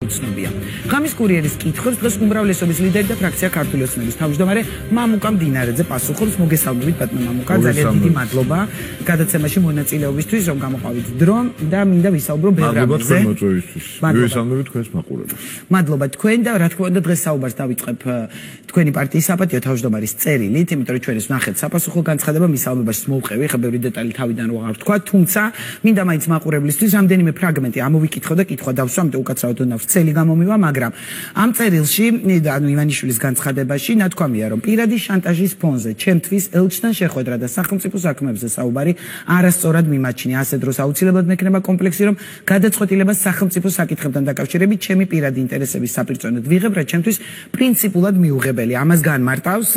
ცნობია. ღამის კურიერის კითხვებს დღეს უმრავლესობის ლიდერი და ფრაქცია ქართული ოცნების თავმჯდომარე მამუკა მდინარეძე პასუხობს. მოგესალმებით ბატონო მამუკა, ძალიან დიდი მადლობა გადაცემაში მონაწილეობისთვის, რომ გამოყავით დრო და მინდა ვისაუბრო ბევრ რამზე. მოგესალმებით თქვენს მაყურებელს. მადლობა თქვენ და რა თქმა უნდა დღეს საუბარს დავიწყებ თქვენი პარტიის საპატიო თავმჯდომარის წერილით, იმიტომ რომ ჩვენ ეს ვნახეთ საპასუხო განცხადება მის ალბებაში მოვყევი, ხა ბევრი დეტალი თავიდან რო აღარ ვთქვა, თუმცა მინდა მაინც მაყურებლისთვის რამდენიმე ფრაგმენტი ამოვიკითხო და კითხვა დავსვა, ამიტომ უკაცრავად უნდა ვცელი გამომივა, მაგრამ ამ წერილში, ანუ ივანიშვილის განცხადებაში ნათქვამია, რომ პირადი შანტაჟის ფონზე ჩემთვის ელჩთან შეხვედრა და სახელმწიფო საქმეებზე საუბარი არასწორად მიმაჩნია. ასე დროს აუცილებლად მექნება კომპლექსი, რომ გადაწყვეტილებას სახელმწიფო საკითხებთან დაკავშირებით ჩემი პირადი ინტერესების საპირწონედ ვიღებ, რაც ჩემთვის პრინციპულად მიუღებელია. ამას განმარტავს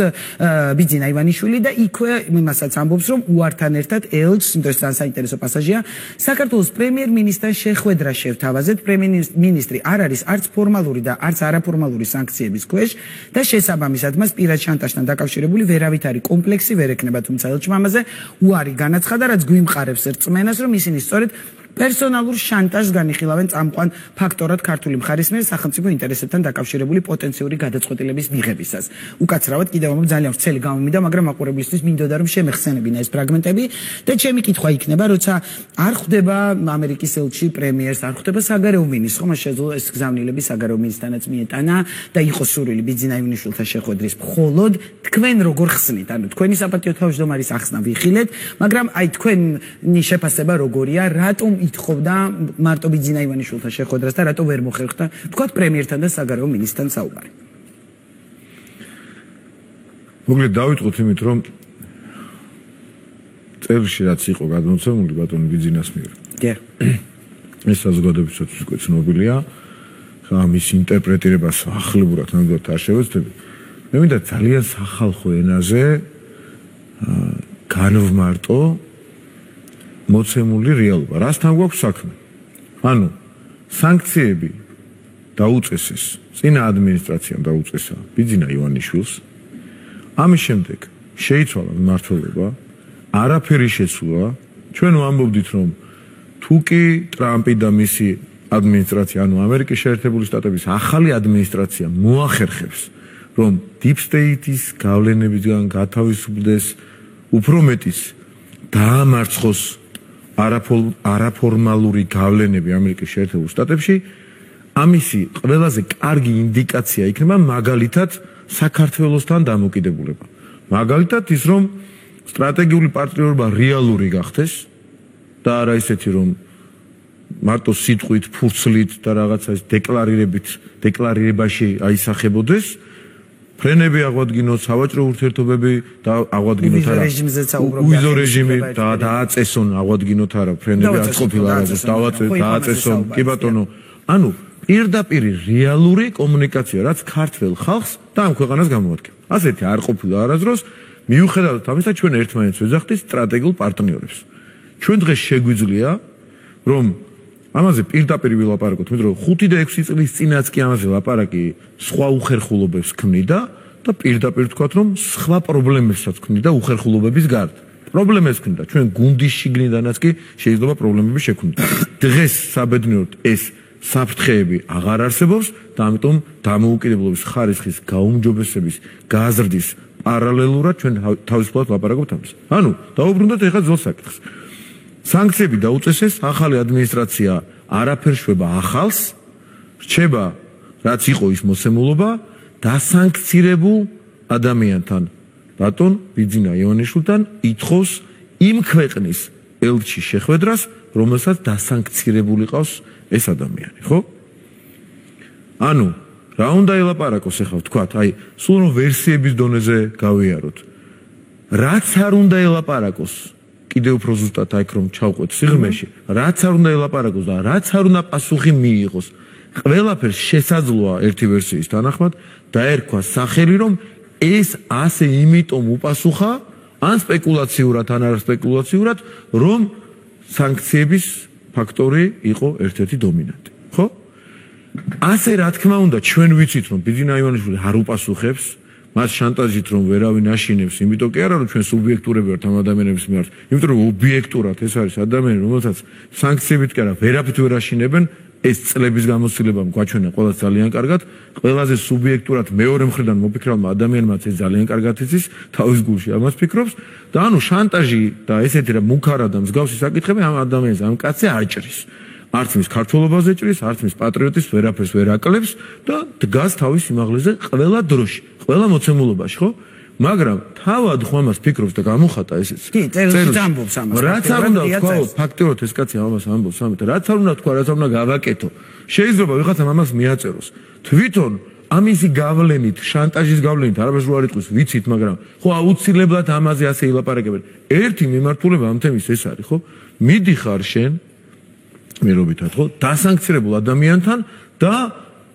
ბიძინა ივანიშვილი და იქვე იმასაც ამბობს, რომ უართან ერთად ელჩს, ინტერესთან საინტერესო პასაჟია, საქართველოს პრემიერ-მინისტრთან შეხვედრა შევთავაზეთ. პრემიერ-მინისტრი არ არის არც ფორმალური და არც არაფორმალური სანქციების ქვეშ და შესაბამისად მას პირად შანტაჟთან დაკავშირებული ვერავით არის კომპლექსი ვერ ექნება, თუმცა ელჩმა ამაზე უარი განაცხადა, რაც გვიმყარებს რწმენას, რომ ისინი სწორედ პერსონალურ შანტაჟს განიხილავენ წამყვან ფაქტორად ქართული მხარის მიერ სახელმწიფო ინტერესებთან დაკავშირებული პოტენციური გადაწყვეტილების მიღებისას. უკაცრავად კიდევ ამბობ ძალიან ვრცელი გამომიდა, მაგრამ მაყურებლისთვის მინდოდა რომ შემეხსენებინა ეს ფრაგმენტები და ჩემი კითხვა იქნება, როცა არ ხვდება ამერიკის ელჩი პრემიერს, არ ხვდება საგარეო მინისტრს, ხომ შეძლო ეს გზავნილები საგარეო მინისტრთანაც მიეტანა და იყო სურვილი ბიძინა ივანიშვილთან შეხვედრის მხოლოდ თქვენ როგორ ხსნით, ანუ თქვენი საპატიო თავმჯდომარის ახსნა ვიხილეთ, მაგრამ აი თქვენი შეფასება როგორია, რატომ ითხოვდა მარტო ბიძინა ივანიშვილთან შეხვედრას და რატო ვერ მოხერხდა თქვათ პრემიერთან და საგარეო მინისტრთან საუბარი. მოკლედ დავიწყოთ იმით, რომ წერილში რაც იყო გადმოცემული ბატონი ბიძინას მიერ. ეს საზოგადოებისაც უკვე ცნობილია. ხა მის ინტერპრეტირებას ახლებურად ნამდვილად არ შევეცდები. მე მინდა ძალიან სახალხო ენაზე განვმარტო მოცემული რეალობა. რასთან გვაქვს საქმე? ანუ სანქციები დაუწესეს, წინა ადმინისტრაციამ დაუწესა ბიძინა ივანიშვილს. ამის შემდეგ შეიცვალა მმართველობა, არაფერი შეცვლა. ჩვენ ვამბობდით, რომ თუ კი ტრამპი და მისი ადმინისტრაცია, ანუ ამერიკის შეერთებული შტატების ახალი ადმინისტრაცია მოახერხებს, რომ deep state-ის გავლენებიდან გათავისუფლდეს, უფრო მეტიც დაამარცხოს არაფორმალური გავლენები ამერიკის შეერთებულ შტატებში, ამისი ყველაზე კარგი ინდიკაცია იქნება მაგალითად საქართველოსთან დამოკიდებულება. მაგალითად ის, რომ სტრატეგიული პარტნიორობა რეალური გახდეს და არა ისეთი, რომ მარტო სიტყვით, ფურცლით და რაღაცა ის დეკლარირებაში აისახებოდეს. ფრენები აღვადგინოთ, სავაჭრო ურთიერთობები და აღვადგინოთ არა. უვიზო რეჟიმი და დააწესონ, აღვადგინოთ არა, ფრენები არ ყოფილა არასდროს დააწესონ. კი ბატონო, ანუ პირდაპირ რეალური კომუნიკაცია, რაც ქართველ ხალხს და ამ ქვეყანას გამოადგენს. ასეთი არ ყოფილა არასდროს, მიუხედავად ამისა, ჩვენ ერთმანეთს ვეძახდით სტრატეგიულ პარტნიორებს. ჩვენ დღეს შეგვიძლია, რომ ამაზე პირდაპირ ვილაპარაკოთ, იმიტომ რომ 5 და 6 წლის წინაც კი ამაზე ლაპარაკი სხვა უხერხულობებს ქმნიდა და პირდაპირ ვთქვათ, რომ სხვა პრობლემებსაც ქმნიდა უხერხულობების გარდა. პრობლემებს ქმნიდა ჩვენ გუნდის შიგნიდანაც კი შეიძლება პრობლემები შექმნით. დღეს საბედნიეროდ ეს საფრთხეები აღარ არსებობს და ამიტომ დამოუკიდებლობის ხარისხის გაუმჯობესების გაზრდის პარალელურად ჩვენ თავისუფლად ლაპარაკობთ ამაზე. ანუ დაუბრუნდეთ ეხლა ძველ საკითხს. სანქციები დაუწესეს, ახალი ადმინისტრაცია არაფერს შვება ახალს, რჩება რაც იყო ის მოსემულობა დასანქცირებულ ადამიანთან, ბატონ ბიძინა ივანიშვილთან ითხოვს იმ ქვეყნის ელჩის შეხვედრას, რომელსაც დასანქცირებული ყავს ეს ადამიანი, ხო? ანუ რა უნდა ელაპარაკოს ახლა ვთქვათ, აი, სულ რომ ვერსიების დონეზე გავიაროთ. რაც არ უნდა ელაპარაკოს კიდევ უფრო ზუსტად აი რომ ჩავყვეთ სიღრმეში, რაც არ უნდა ელაპარაკოს და რაც არ უნდა პასუხი მიიღოს. ყველაფერს შესაძლოა ერთი ვერსიის თანახმად დაერქვა სახელი, რომ ეს ასე იმიტომ უპასუხა, ან სპეკულაციურად, ან არასპეკულაციურად, რომ სანქციების ფაქტორი იყო ერთ-ერთი დომინანტი. ხო? ასე რა თქმა უნდა, ჩვენ ვიცით, რომ ბიძინა ივანიშვილი არ უპასუხებს, მას შანტაჟით რომ ვერავინ აშინებს, იმიტომ კი არა რომ ჩვენ სუბიექტურები ვართ ამ ადამიანების მიმართ, იმიტომ რომ ობიექტურად ეს არის ადამიანი, რომელსაც სანქციებით კი არა ვერაფრით ვერ აშინებენ, ეს წლების გამოცდილებამ გვაჩვენა ყველას ძალიან კარგად, ყველაზე სუბიექტურად მეორე მხრიდან მოფიქრალმა ადამიანმაც ეს ძალიან კარგად იცის, თავის გულში ამას ფიქრობს და ანუ შანტაჟი და ესეთი რა მუქარა და მსგავსი საკითხები ამ ადამიანს ამ კაცზე აჭრის. არც მის ქართველობაზე ჭრის, არც მის პატრიოტიზმს ვერაფერს ვერ აკლებს და დგას თავის სიმაღლეზე ყველა დროში, ყველა მოცემულობაში, ხო? მაგრამ თავად ხო ამას ფიქრობს და გამოხატა ესეც. კი, წერილს ამბობს ამას. რაც არ უნდა თქვა, ფაქტიურად ეს კაცი ამას ამბობს, ამიტომ რაც არ უნდა თქვა, რაც არ უნდა გავაკეთო. შეიძლება ვიღაცამ ამას მიაწეროს. თვითონ ამისი გავლენით, შანტაჟის გავლენით, არაფერს არ იტყვის, ვიცით, მაგრამ ხო აუცილებლად ამაზე ასე ილაპარაკებენ. ერთი მიმართულება ამ თემის ეს არის, ხო? მიდიხარ შენ მერობითად, ხო? დასანქცირებულ ადამიანთან და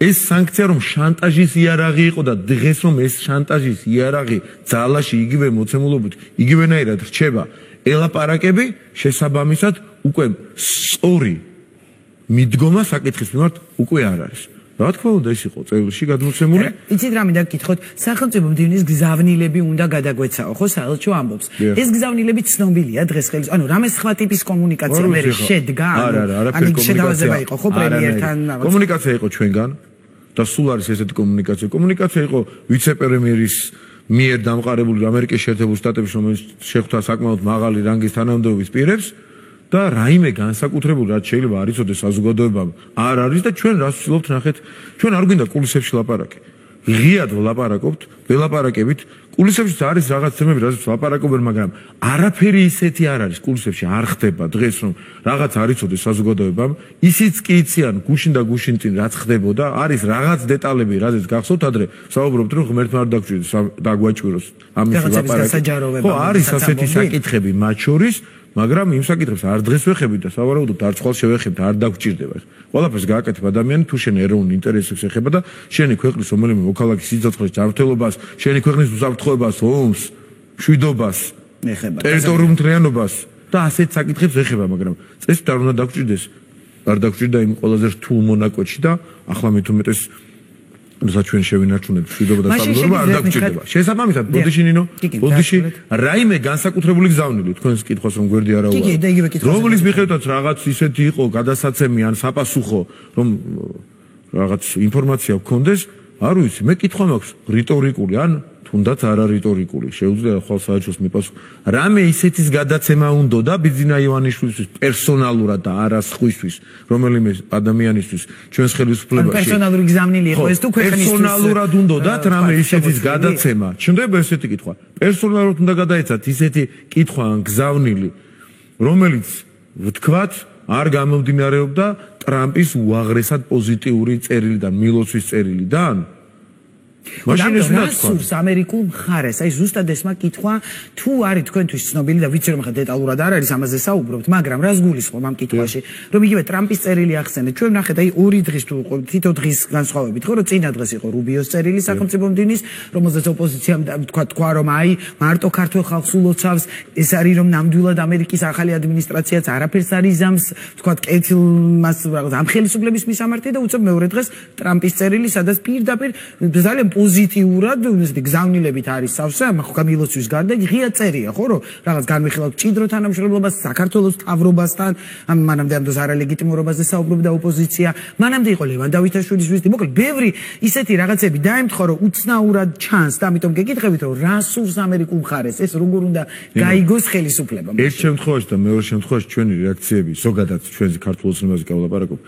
ეს სანქცია რომ შანტაჟის იარაღი იყო და დღეს რომ ეს შანტაჟის იარაღი ძალაში იგივე მოცემულობით, იგივენაირად რჩება, ელაპარაკები შესაბამისად უკვე სწორი მიდგომა საკითხის მიმართ უკვე არ არის. რა თქმა უნდა ეს იყო წერილში გადმოცემული. იცით რა მინდა გითხოთ, სახელმწიფო მდივნის გზავნილები უნდა გადაგვეცაო, ხო, საელჩო ამბობს. ეს გზავნილები ცნობილია დღეს ხელის, ანუ რამე სხვა ტიპის კომუნიკაცია მე შედგა, არაფერი შედავება იყო, ხო, პრემიერთან. კომუნიკაცია იყო ჩვენგან და სულ არის ესეთი კომუნიკაცია. კომუნიკაცია იყო ვიცე-პრემიერის მიერ დამყარებული ამერიკის შეერთებულ შტატებში, რომელიც შეხვდა საკმაოდ მაღალი რანგის თანამდებობის პირებს და რაიმე განსაკუთრებული რაც შეიძლება არ იცოდეს საზოგადოებამ არ არის და ჩვენ რას ვცდილობთ ნახეთ, ჩვენ არ გვინდა კულისებში ლაპარაკი. ღიად ვლაპარაკობთ, ველაპარაკებით. კულისებში არის რაღაც თემები, რაზეც ლაპარაკობენ, მაგრამ არაფერი ისეთი არ არის კულისებში, არ ხდება დღეს რომ რაღაც არ იცოდეს საზოგადოებამ. ისიც კი იციან გუშინ და გუშინ წინ რაც ხდებოდა, არის რაღაც დეტალები, რაზეც გახსოვთ ადრე, საუბრობთ რომ ღმერთმა არ დაგჭირდეს და გვაჭიროს ამის ლაპარაკი. ხო, არის ასეთი საკითხები მათ შორის, მაგრამ იმ საკითხებს არ დღეს ვეხებით და სავარაუდოდ არ წყალ შევეხებთ, არ დაგჭირდება. ყველაფერს გააკეთებ ადამიანი თუ შენ ეროვნულ ინტერესებს ეხება და შენი ქვეყნის რომელიმე მოქალაქის სიცოცხლის ჯანმრთელობას, შენი ქვეყნის უსაფრთხოებას, ომს, მშვიდობას, ეხება ტერიტორიულ მთლიანობას და ასეთ საკითხებს ეხება, მაგრამ წესით არ უნდა დაგჭირდეს. არ დაგჭირდა იმ ყველაზე რთულ მონაკვეთში და ახლა მე თუ მეტეს როცა ჩვენ შევინარჩუნებთ მშვიდობა და სტაბილურობა არ დაგჭირდება. შესაბამისად, ბოდიში ნინო, ბოდიში რაიმე განსაკუთრებული გზავნილი თქვენს კითხვას რომ გვერდი არა უყურებთ. რომლის მიხედვითაც რაღაც ისეთი იყო გადასაცემი ან საპასუხო, რომ რაღაც ინფორმაცია გქონდეს, არ ვიცი, მე კითხვა მაქვს რიტორიკული ან თუნდაც არა რიტორიკული. შეუძლია ხვალ საერთოდ მიპასუხო. რამე ისეთის გადაცემა უნდა და ბიძინა ივანიშვილისთვის პერსონალურად და არა სხვისთვის, რომელიმე ადამიანისთვის ჩვენს ხელისუფლებაში. პერსონალური გზავნილი იყო ეს თუ ქვეყნისთვის. პერსონალურად უნდა და რამე ისეთის გადაცემა. ჩნდება ესეთი კითხვა. პერსონალურად უნდა გადაეცათ ისეთი კითხვა ან გზავნილი, რომელიც ვთქვათ არ გამომდინარეობდა ტრამპის უაღრესად პოზიტიური წერილიდან, მილოცვის წერილიდან. მაშინ ეს უნდა თქვა ამერიკულ მხარეს, აი ზუსტად ესმა კითხვა, თუ არის თქვენთვის ცნობილი და ვიცი რომ ხა დეტალურად არ არის ამაზე საუბრობთ, მაგრამ რას გულისხმობ ამ კითხვაში, რომ იგივე ტრამპის წერილი ახსენეთ, ჩვენ ნახეთ აი ორი დღის თუ თითო დღის განსხვავებით, ხო, რომ წინა დღეს იყო რუბიოს წერილი სახელმწიფო მდივნის, რომელზეც ოპოზიციამ თქვა რომ აი მარტო ქართულ ხალხს ულოცავს, ეს არის რომ ნამდვილად ამერიკის ახალი ადმინისტრაციაც არაფერს არ იზამს, თქვა კეთილმას რაღაც ამ ხელისუფლების მისამართი და უცებ მეორე დღეს ტრამპის წერილი, სადაც პირდაპირ ძალიან პოზიტიურად ესეთი გზავნილებით არის სავსე, ხო გამილოცვის გარდა ღია წერია, ხო, რომ რაღაც განვიხილავთ მჭიდრო თანამშრომლობას საქართველოს მთავრობასთან, მანამდე ამ დროს არალეგიტიმურობაზე საუბრობდა ოპოზიცია, მანამდე იყო ლევან დავითაშვილის ვიზიტი, მოკლედ ბევრი ისეთი რაღაცები დაემთხვა, რომ უცნაურად ჩანს და ამიტომ გეკითხებით, რომ რა სურს ამერიკულ მხარეს, ეს როგორ უნდა გაიგოს ხელისუფლება. ერთ შემთხვევაში და მეორე შემთხვევაში ჩვენი რეაქციები, ზოგადად ჩვენს ქართულ ოცნებაზე გავლაპარაკობ,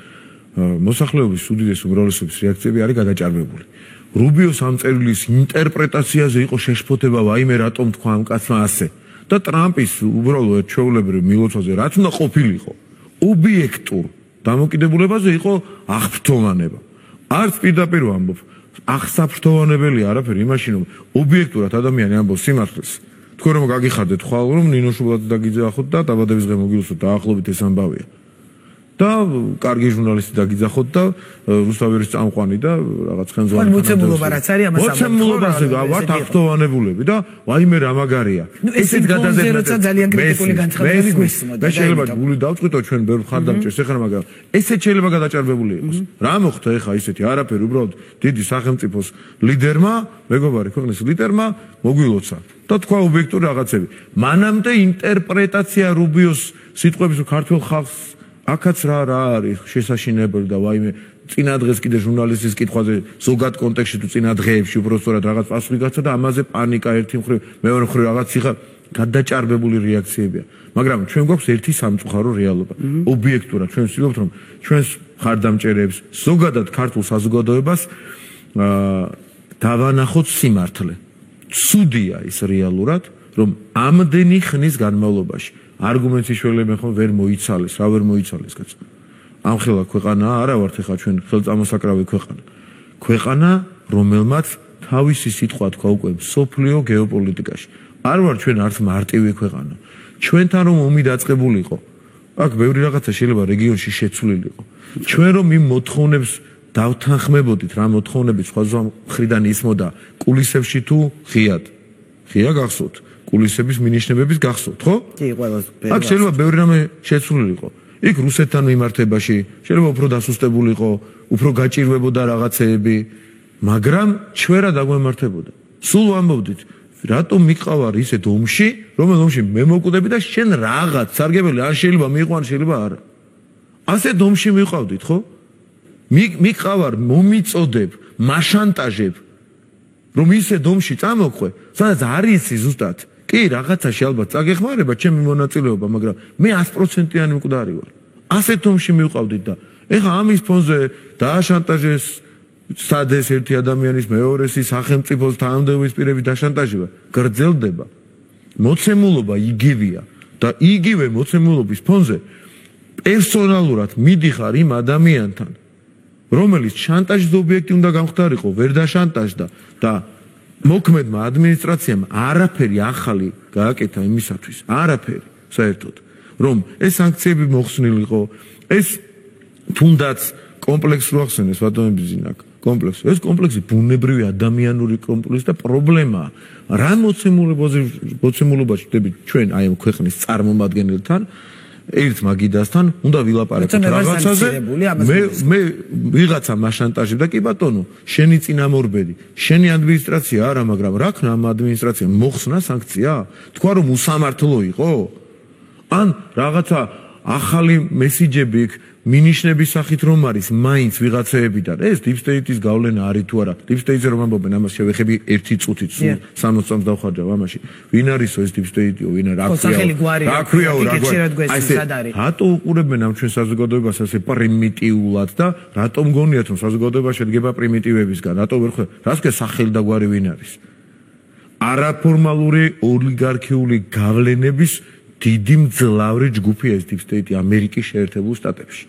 მოსახლეობის უდიდესი უმრავლესობის რეაქციები არის გადაჭარბებული. რუბიოს ამ წერილის ინტერპრეტაციაზე იყო შეშფოთება, ვაიმე რატომ თქვა ამ კაცმა ასე. და ტრამპის უბრალოდ ჩვეულებრივ მილოცვაზე რაც უნდა ყოფილიყო, ობიექტურ დამოკიდებულებაზე იყო აღფრთოვანება. არც პირდაპირ ვამბობ, აღსაფრთოვანებელი არაფერი იმაში, რომ ობიექტურად ადამიანი ამბობს სიმართლეს. თქვენ რომ გაგიხარდეთ ხვალ რომ ნინო შუბლაძე დაგიძახოთ და დაბადების დღე მოგილოცოთ დაახლოებით ეს ამბავია. და კარგი ჟურნალისტი დაგიძახოთ და რუსთაველის წამყვანი და რაღაც ხელმძღვანელი. მოცემულობა რაც არის ამას ამბობთ. მოცემულობაზე ვართ აღფრთოვანებულები და ვაიმე რა მაგარია. ესეთ გადაზრდა ძალიან კრიტიკული განცხადებები გვესმოდა. მე შეიძლება გული დავწყვიტო ჩვენ ბევრ ხარდამჭერს ეხლა, მაგრამ ესეც შეიძლება გადაჭარბებული იყოს. რა მოხდა ეხლა ისეთი არაფერი, უბრალოდ დიდი სახელმწიფოს ლიდერმა, მეგობარი ქვეყნის ლიდერმა მოგვილოცა და თქვა ობიექტური რაღაცები. მანამდე ინტერპრეტაცია რუბიოს სიტყვების ქართულ ხალხს აქაც რა არის შესაშინებელი და ვაიმე წინა დღეს კიდე ჟურნალისტის კითხვაზე ზოგად კონტექსტში თუ წინა დღეებში უბრალოდ რაღაც პასუხი გაცა და ამაზე პანიკა ერთი მხრივ მეორე მხრივ რაღაც სიხა გადაჭარბებული რეაქციებია მაგრამ ჩვენ გვაქვს ერთი სამწუხარო რეალობა ობიექტურად ჩვენ ვცდილობთ რომ ჩვენს მხარდამჭერებს ზოგადად ქართულ საზოგადოებას დავანახოთ სიმართლე ცუდია ის რეალურად რომ ამდენი ხნის განმავლობაში არგუმენტის შველებენ ხომ ვერ მოიცალეს რა ვერ მოიცალეს კაც ამხელა ქვეყანაა არა ვართ ეხა ჩვენ ხელწამოსაკრავი ქვეყანა რომელმაც თავისი სიტყვა თქვა უკვე სოფლიო გეოპოლიტიკაში არ ვარ ჩვენ არც მარტივი ქვეყანა ჩვენთან რომ ომი დაწყებულიყო აქ ბევრი რაღაცა შეიძლება რეგიონში შეცვლილი იყო ჩვენ რომ იმ მოთხოვნებს დავთანხმებოდით რა მოთხოვნები სხვა მხრიდან ისმოდა კულისებში თუ ღიად გახსოვთ კულისების მინიშნებების გახსოვთ ხო კი ყველას აქ შეიძლება ბევრი რამე შეცვლილიყო იქ რუსეთთან მიმართებაში შეიძლება უფრო დასუსტებულიყო უფრო გაჭირვებოდა რაღაცეები მაგრამ ჩვენ რა დაგვემართებოდა სულ ვამბობდით რატომ მიყავარ ისეთ ომში რომელ ომში მე მოკვდები და შენ რაღაც სარგებელი არ შეიძლება მიიღო ან შეიძლება არა ასეთ ომში მიყავდით ხო მიყავარ მომიწოდებ მაშანტაჟებ რომ ისე ომში წამოყვე სადაც არის ზუსტად კი რაღაცაში ალბათ წაგეხმარება ჩემი მონაწილეობა მაგრამ მე 100%-იანი მკვდარი ვარ ასეთ ომში მივყავდით და ეხა ამის ფონზე დააშანტაჟეს სადეს ერთი ადამიანის მეორესი სახელმწიფოს თანამდებობის პირები დაშანტაჟება გრძელდება მოცემულობა იგივეა და იგივე მოცემულობის ფონზე პერსონალურად მიდიხარ იმ ადამიანთან რომელიც შანტაჟის ობიექტი უნდა გამხდარიყო ვერ დაშანტაჟდა და მოქმედმა ადმინისტრაციამ არაფერი ახალი გააკეთა იმისათვის არაფერი საერთოდ რომ ეს სანქციები მოხსნილიყო ეს თუნდაც კომპლექსს რო ახსენეს ბატონები ზინაკ კომპლექსი ეს კომპლექსი ბუნებრივი ადამიანური კომპლექსი და პრობლემაა რა მოცემულობაში ვდებით ჩვენ აი ამ ქვეყნის წარმომადგენელთან ერთ მაგიდასთან უნდა ვილაპარაკოთ რაღაცაზე მე ვიღაცა მაშანტაჟებდა კი ბატონო შენი წინამორბედი შენი ადმინისტრაცია არა მაგრამ რა ქნა ამ ადმინისტრაციამ მოხსნა სანქცია თქვა რომ უსამართლო იყო ან რაღაცა ახალი მესიჯები მინიშნების სახით რომ არის მაინც ვიღაცეებიდან ეს deep state-ის გავლენა არის თუ არა deep state-ზე რომ ამბობენ ამას შევეხები ერთი წუთით სულ 60 წამს დავხარჯავ ამაში ვინ არისო ეს deep state-ო ვინ არა რა ქვიაო რატო უყურებენ ამ ჩვენ საზოგადოებას ასე პრიმიტიულად და რატომ გონიათ რომ საზოგადოება შედგება პრიმიტივებისგან რატო ვერ ხვდეთ რას ქვია სახელი და გვარი ვინ არის არაფორმალური ოლიგარქიული გავლენების დიდი მძლავრი ჯგუფია ეს deep state ამერიკის შეერთებულ შტატებში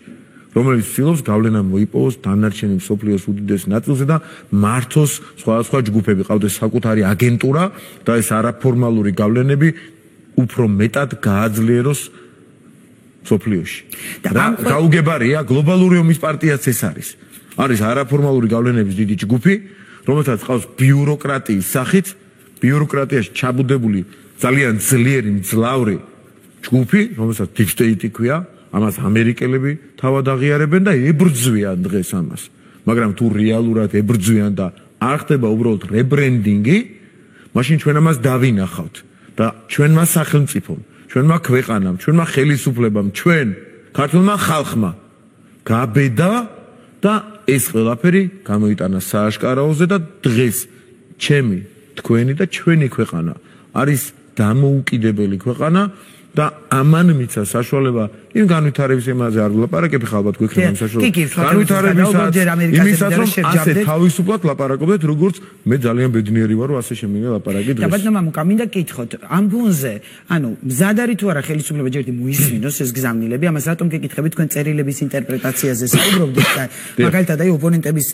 რომელიც ცდილობს გავლენა მოიპოვოს დანარჩენი მსოფლიოს უდიდეს ნაწილზე და მართოს სხვადასხვა ჯგუფები ყავდეს საკუთარი აგენტურა და ეს არაფორმალური გავლენები უფრო მეტად გააძლიეროს მსოფლიოში და გაუგებარია გლობალური ომის პარტიაც ეს არის არაფორმალური გავლენების დიდი ჯგუფი რომელსაც ყავს ბიუროკრატიის სახით ბიუროკრატიაში ჩაბუდებული ძალიან ძლიერი მძლავრი ჯგუფი, რომელსაც deep state ქვია, ამას ამერიკელები თავად აღიარებენ და ებრძვიან დღეს ამას. მაგრამ თუ რეალურად ებრძვიან და არ ხდება უბრალოდ რებრენდინგი, მაშინ ჩვენ ამას დავინახავთ და ჩვენმა სახელმწიფომ, ჩვენმა ქვეყანამ, ჩვენმა ხელისუფლებამ, ჩვენ ქართულმა ხალხმა გაბედა და ეს ყველაფერი გამოიტანა სააშკარაოზე და დღეს ჩემი, თქვენი და ჩვენი ქვეყანა არის დამოუკიდებელი ქვეყანა და ამან მიცა საშუალება იმ განვითარების იმაზე არ ვლაპარაკებ ხალბათ გვექნება იმ საშუალება განვითარებისაც რომ ასე თავისუფლად ლაპარაკობდეთ როგორც მე ძალიან ბედნიერი ვარ რომ ასე შემიძლია ლაპარაკი დღეს და ბატონო მამუკა მინდა კითხოთ ამ ფონზე ანუ მზად არის თუ არა ხელისუფლება ჯერ მოისმინოს ეს გზავნილები ამას რატომ გეკითხებით თქვენ წერილების ინტერპრეტაციაზე საუბრობდით და მაგალითად აი ოპონენტების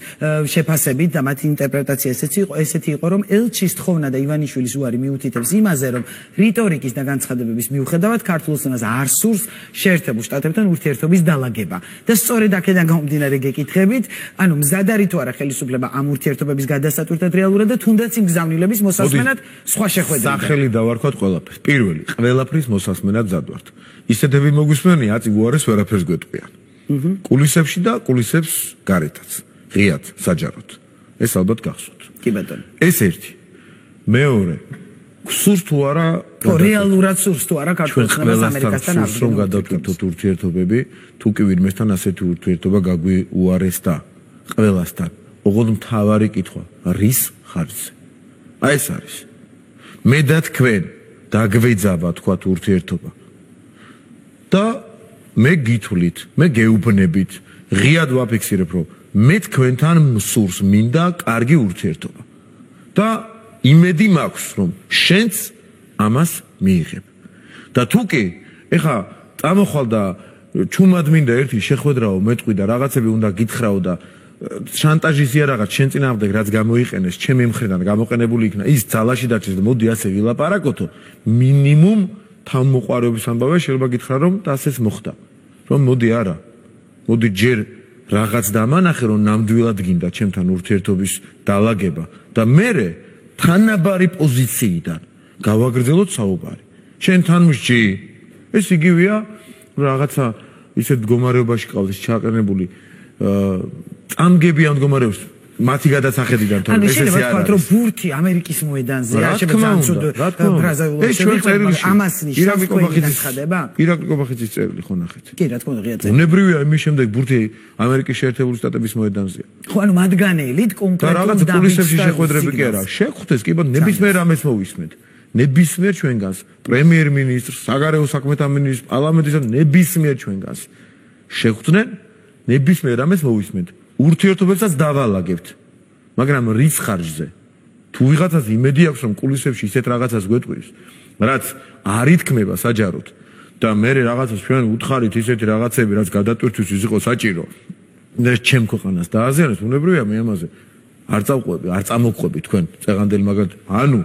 შეფასებით და მათი ინტერპრეტაცია ესეთი იყო რომ ელჩის თხოვნა და ივანიშვილის უარი მიუთითებს იმაზე რომ რიტორიკის და განცხადებების მიუხედავად ქართულ ენას არ სურს შეერთებულ შტატებთან ურთიერთობის დალაგება და სწორედ აქედან გამომდინარე გეკითხებით ანუ მზად არის თუ არა ხელისუფლება ამ ურთიერთობების გადასატვირთად რეალურად და თუნდაც იმ გზავნილების მოსასმენად სხვა შეხვედრა სახელი დავარქვათ ყველაფერს პირველი ყველაფრის მოსასმენად მზად ვართ ისეთები მოგვისმენია აწი უარეს ვერაფერს გვეტყვიან კულისებში და კულისებს გარეთაც ღიად საჯაროდ ეს ალბათ გახსოვთ კი ბატონო ეს ერთი მეორე გსურს თუ არა რეალურად სურს თუ არა ქართულს ამერიკასთან რომ გადავწყვეტოთ ურთიერთობები, თუ კი ვინმესთან ასეთი ურთიერთობა გაგვიუარესდა ყველასთან. ოღონდ მთავარი კითხვა, რის ხარჯზე? აი ეს არის. მე და თქვენ დაგვეძაბა თქვათ ურთიერთობა. და მე გითვლით, მე გეუბნებით, ღიად ვაფიქსირებ, რომ მე თქვენთან მსურს მინდა კარგი ურთიერთობა. და იმედი მაქვს, რომ შენც ამას მიიღებ. და თუ კი, ეხა წამოხვალ და ჩუმად მინდა ერთი შეხვედრაო, მეტყვი და რაღაცები უნდა გითხრაო და შანტაჟიზია რაღაც შენ წინააღმდეგ რაც გამოიყენეს, ჩემი მხრიდან გამოყენებული იქნა, ის ძალაში დარჩეს და მოდი ასე ვილაპარაკოთო, მინიმუმ თავმოყარების ამბავია შეიძლება გითხრა რომ და ასეც მოხდა. რომ მოდი არა. მოდი ჯერ რაღაც დამანახე რომ ნამდვილად გინდა ჩემთან ურთიერთობის დალაგება და მე თანაბარი პოზიციიდან გავაგრძელოთ საუბარი. შენთან მსჯი. ეს იგივეა რაღაცა ისეთ მდგომარეობაში ყავდეს ჩაყენებული წამგები ამ მდგომარეობს მათი გადასახედიდან თორემ ეს ესე არ არის. რომ ბურთი ამერიკის მოედანზეა, შემოწამწოდ ბრაზილიაში ამას ნიშნავს თქვენი ხდება? ირაკლი კობახიძის წერილი ხო ნახეთ? კი, რა თქმა უნდა, ღია წერილი. უნებრივია იმის შემდეგ ბურთი ამერიკის შეერთებული შტატების მოედანზეა. ხო, ანუ მათგანელით კონკრეტულად და რაღაც კულისებში შეხვედრები კი არა, შეხვდეს კი, ნებისმიერ ამას მოვისმენთ. ნებისმიერ ჩვენგანს, პრემიერ-მინისტრს, საგარეო საქმეთა მინისტრს, პარლამენტის ნებისმიერ ჩვენგანს შეხვდნენ, ნებისმიერ ამას მოვისმენთ. ურთიერთობებსაც დავალაგებთ. მაგრამ რის ხარჯზე? თუ ვიღაცას იმედი აქვს რომ კულისებში ისეთ რაღაცას გვეტყვის, რაც არ ითქმება საჯაროდ და მე რაღაცას ჩვენ უთხარით ისეთი რაღაცები, რაც გადატვირთვის ის იყო საჭირო. და ჩემ ქვეყანას დააზიანებს, უნებრივია მე ამაზე არ წავყვები, არ წამოყვები თქვენ წეღანდელი მაგალითად. ანუ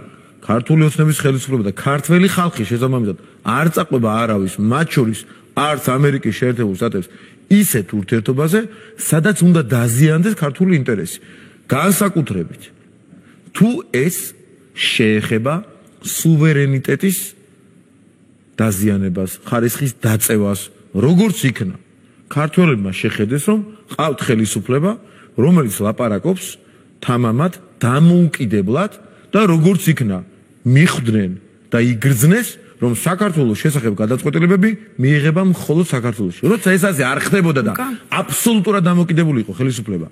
ქართული ოცნების ხელისუფლება და ქართველი ხალხი შესაბამისად არ წაყვება არავის, მათ შორის არც ამერიკის შეერთებულ შტატებს ისეთ ურთიერთობაზე, სადაც უნდა დაზიანდეს ქართული ინტერესი. განსაკუთრებით თუ ეს შეეხება სუვერენიტეტის დაზიანებას, ხარისხის დაწევას, როგორც იქნა ქართველებმა შეხედეს, რომ ყავთ ხელისუფლება, რომელიც ლაპარაკობს თამამად დამოუკიდებლად და როგორც იქნა მიხვდნენ და იგრძნეს რომ საქართველოს შესახებ გადაწყვეტილებები მიიღება მხოლოდ საქართველოში. როცა ეს ასე არ ხდებოდა და აბსოლუტურად დამოკიდებული იყო ხელისუფლება.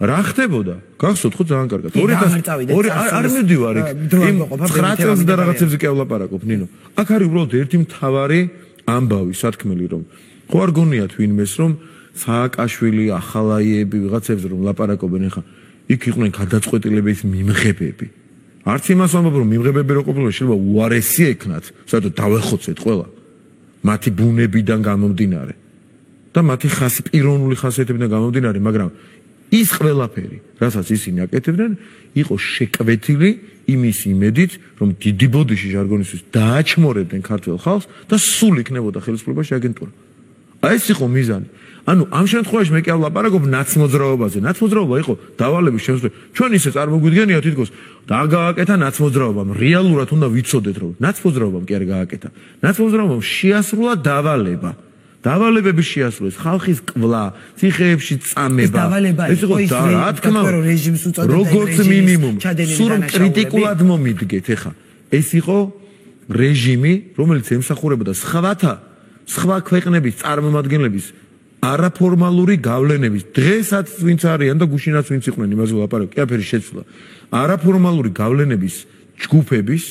რა ხდებოდა? გახსოვთ ხო ძალიან კარგად. 2002 არ მივდივარ იქ. 9 წელს და რაღაცებზე კი ვლაპარაკობ, ნინო. აქ არის უბრალოდ ერთი მთავარი ამბავი, სათქმელი რომ ხო არ გონიათ ვინმეს რომ სააკაშვილი, ახალაიები, ვიღაცებს რომ ლაპარაკობენ ეხა იქ იყვნენ გადაწყვეტილების მიმღებები. არც იმას ამბობ რომ მიმღებები რო ყოფილიყო შეიძლება უარესი ექნათ, საერთოდ დავეხოცეთ ყველა მათი ბუნებიდან გამომდინარე და მათი პიროვნული ხასიათებიდან გამომდინარე, მაგრამ ის ყველაფერი, რასაც ისინი აკეთებდნენ, იყო შეკვეთილი იმის იმედით, რომ დიდი ბოდიში ჟარგონისთვის დააჩმორებდნენ ქართველ ხალხს და სულ იქნებოდა ხელისუფლებაში აგენტურა. აი ეს იყო მიზანი. ანუ ამ შემთხვევაში მე კი არ ვლაპარაკობ ნაცმოძრაობაზე. ნაცმოძრაობა იყო დავალების შემთხვევაში. ჩვენ ისე წარმოგვიდგენია თითქოს დაგააკეთა ნაცმოძრაობამ. რეალურად უნდა ვიცოდეთ რომ ნაცმოძრაობამ კი არ გააკეთა. ნაცმოძრაობამ შეასრულა დავალება. დავალებები შეასრულეს, ხალხის კვლა, ციხეებში წამება. ეს იყო რა თქმა უნდა რეჟიმს უწოდებდა როგორც მინიმუმ. სულ კრიტიკულად მომიდგეთ ეხა. ეს იყო რეჟიმი, რომელიც ემსახურებოდა სხვა ქვეყნების წარმომადგენლების არაფორმალური გავლენების დღესაც ვინც არიან და გუშინაც ვინც იყვნენ იმაზე ვლაპარაკობ, კი აფერი შეცვლა. არაფორმალური გავლენების ჯგუფების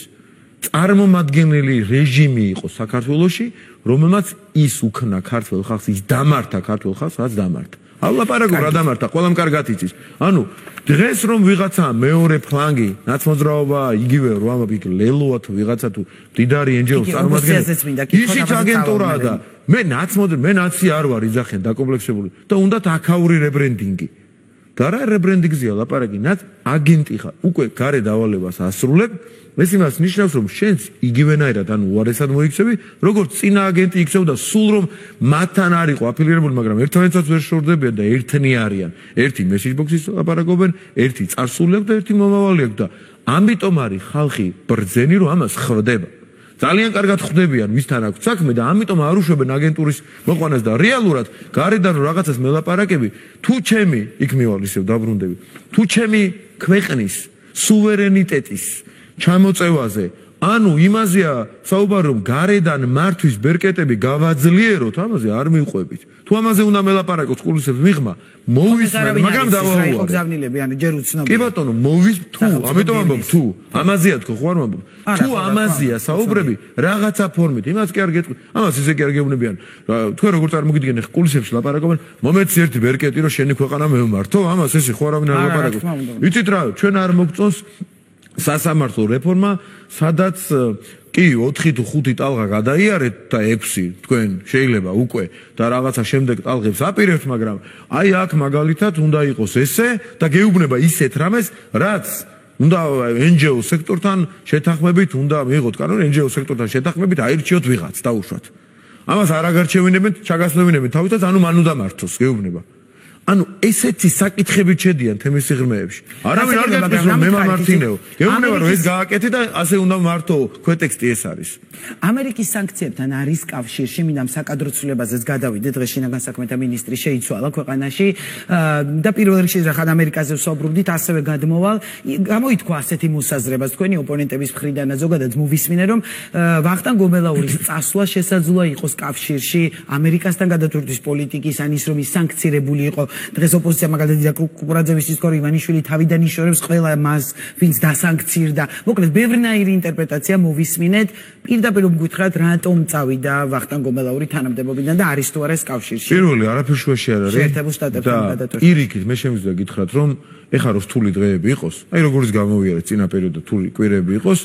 წარმომადგენელი რეჟიმი იყო საქართველოში, რომელმაც ის უქნა ქართველ ხალხს, ის დამართა ქართველ ხალხს, რაც დამართა. ავლაპარაკობ რა დამართა, ყველამ კარგად იცის. ანუ დღეს რომ ვიღაცა მეორე ფლანგი, ნაცმოძრაობა, იგივე რომ იქ ლელოა თუ ვიღაცა თუ დიდარი ენჯელოს წარმომადგენელი, ისიც აგენტურაა და მე ნაცია არ ვარ იძახენ დაკომპლექსებული და უნდათ აქაური რებრენდინგი. და რა რებრენდინგზეა ლაპარაკი, ნაც აგენტი ხარ, უკვე გარე დავალებას ასრულებ, ეს იმას ნიშნავს რომ შენც იგივენაირად ანუ უარესად მოიქცევი, როგორც წინა აგენტი იქცევდა, სულ რომ მათთან არ იყო აფილირებული, მაგრამ ერთმანეთსაც ვერ შორდებიან და ერთნი არიან. ერთი მესიჯ ბოქსის ლაპარაკობენ, ერთი წარსული აქვს და ერთი მომავალი აქვს და ამიტომ არის ხალხი ბრძენი რომ ამას ხვდება. ძალიან კარგად ხვდებიან ვისთან აქვს საქმე და ამიტომ არ უშვებენ აგენტურის მოყვანას და რეალურად გარედან რაღაცას მელაპარაკები, თუ ჩემი იქ მივალ ისევ დაბრუნდები, თუ ჩემი ქვეყნის სუვერენიტეტის ჩამოწევაზე ანუ იმაზეა საუბარი რომ გარედან მართვის ბერკეტები გავაძლიეროთ, ამაზე არ მივყვებით. თუ ამაზე უნდა მელაპარაკოთ სკოლისებს მიღმა, მოვისმენ, მაგრამ დავაუარეთ. გზავნილები, ანუ ჯერ უცნობია. კი ბატონო, თუ, ამიტომ ამბობ, თუ ამაზეა თქო, ხო არ ამბობ. თუ ამაზეა საუბრები, რაღაცა ფორმით, იმას კი არ გეტყვი. ამას ისე კი არ გეუბნებიან. თქვენ როგორ წარმოგიდგენთ სკოლისებში ლაპარაკობენ, მომეც ერთი ბერკეტი რომ შენი ქვეყანა მევმართო, ამას ესე ხო არავინ არ ლაპარაკობს. იცით რა, ჩვენ არ მოგწონს სასამართლო რეფორმა, სადაც კი 4 თუ 5 ტალღა გადაიარეთ და 6 თქვენ შეიძლება უკვე და რაღაცა შემდეგ ტალღებს აპირებთ, მაგრამ აი აქ მაგალითად უნდა იყოს ესე და გეუბნება ისეთ რამეს, რაც უნდა NGO სექტორთან შეთანხმებით უნდა მიიღოთ კანონი, NGO სექტორთან შეთანხმებით აირჩიოთ ვიღაც დაუშვათ. ამას არ აგარჩევინებენ, ჩაგასწრებინებენ თავისთავად, ანუ მან უნდა მართოს, გეუბნება. ანუ ესეთი საკითხები შედიან თემის სიღრმეებში. არავინ არ გეტყვის რომ მე მამართინეო. გეუბნება რომ ეს გააკეთე და ასე უნდა მართო, ქვეტექსტი ეს არის. ამერიკის სანქციებთან არის კავშირში, მინდა საკადრო ცვლილებაზეც გადავიდე, დღეს შინაგან საქმეთა მინისტრი შეიცვალა ქვეყანაში და პირველ რიგში რახან ამერიკაზე ვსაუბრობდით, ასევე გადმოვალ, გამოითქვა ასეთი მოსაზრება თქვენი ოპონენტების მხრიდან, ზოგადად მოვისმინე რომ ვახტანგ გომელაურის წასვლა შესაძლოა იყოს კავშირში ამერიკასთან გადატვირთვის პოლიტიკის ან ის რომ ის სანქცირებული იყო. დღეს ოპოზიცია მაგალითად დიდა კუკურაძევის ისტორია ივანიშვილი თავიდან იშორებს ყველა მას ვინც დასანქცირდა. მოკლედ ბევრნაირი ინტერპრეტაცია მოვისმინეთ. პირდაპირ მგვითხრათ რატომ წავიდა ვახტანგ გომელაური თანამდებობიდან და არის თუ არა ეს კავშირში. პირველი არაფერ შუაში არ არის. შეერთებულ შტატებთან გადატვირთვა. პირიქით მე შემიძლია გითხრათ რომ ეხლა რო რთული დღეები იყოს, აი როგორც გამოვიარეთ წინა პერიოდში რთული კვირები იყოს,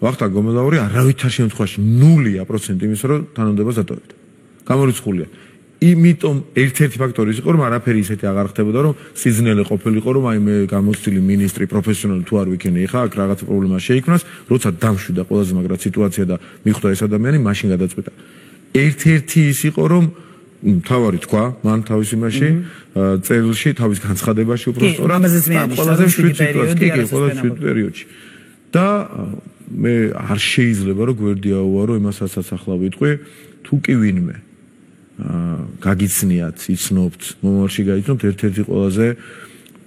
ვახტანგ გომელაური არავითარ შემთხვევაში 0% იმისა რომ თანამდებობას დატოვებდა. გამორიცხულია. იმიტომ ერთ-ერთი ფაქტორი იყო რომ არაფერი ისეთი აღარ ხდებოდა რომ სიზნელე ყოფილიყო რომ აი მე გამოცდილი მინისტრი პროფესიონალი თუ არ ვიქენი ხა აქ რაღაც პრობლემა შეიქმნას როცა დამშვიდა ყველაზე მაგრად სიტუაცია და მიხვდა ეს ადამიანი მაშინ გადაწყვიტა ერთ-ერთი ის იყო რომ თავარი თქვა მან თავის იმაში წერილში თავის განცხადებაში უბრალოდ ყველაზე შვიდ პერიოდში და მე არ შეიძლება რომ გვერდი აუარო იმასაც ახლა ვიტყვი თუ კი ვინმე გაგიცნიათ, იცნობთ, მომავალში გაიცნობთ ერთ-ერთი ყველაზე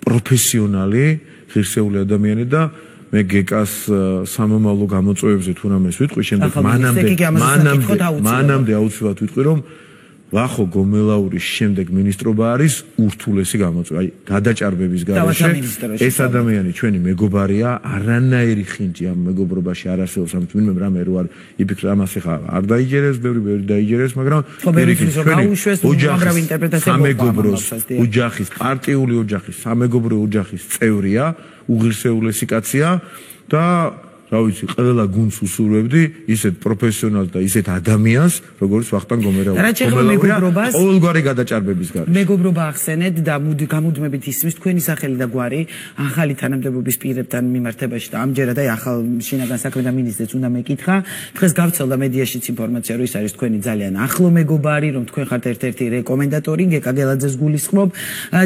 პროფესიონალი, ღირსეული ადამიანი და მე გეკას სამომავლო გამოწვევებზე თუ რამეს ვიტყვი, შემდეგ მანამდე აუცილებლად ვიტყვი, რომ ვახო გომელაურის შემდეგ მინისტრობა არის ურთულესი გამოწვევა. აი, გადაჭარბების გარეშე ეს ადამიანი ჩვენი მეგობარია, არანაირი ხინჯი ამ მეგობრობაში არ არსებობს, ამით ვინმე რამე რო არ იფიქრა ამას ხა არ დაიჯერებს, ბევრი დაიჯერებს, მაგრამ ოჯახის, პარტიული ოჯახის, სამეგობრო ოჯახის წევრია, უღირსეულესი კაცია და რა ვიცი, ყველა გუნდს უსურვებდი ისეთ პროფესიონალს და ისეთ ადამიანს, როგორც ვახტანგ გომელაური. ყოველგვარი გადაჭარბების გარეშე. მეგობრობა ახსენეთ და გამუდმებით ისმის თქვენი სახელი და გვარი ახალი თანამდებობის პირებთან მიმართებაში და ამჯერად აი ახალ შინაგან საქმეთა მინისტრს უნდა მეკითხა. დღეს გავრცელდა მედიაში ინფორმაცია, რომ ის არის თქვენი ძალიან ახლო მეგობარი, რომ თქვენ ხართ ერთ-ერთი რეკომენდატორი, გეკა გელაძეს გულისხმობ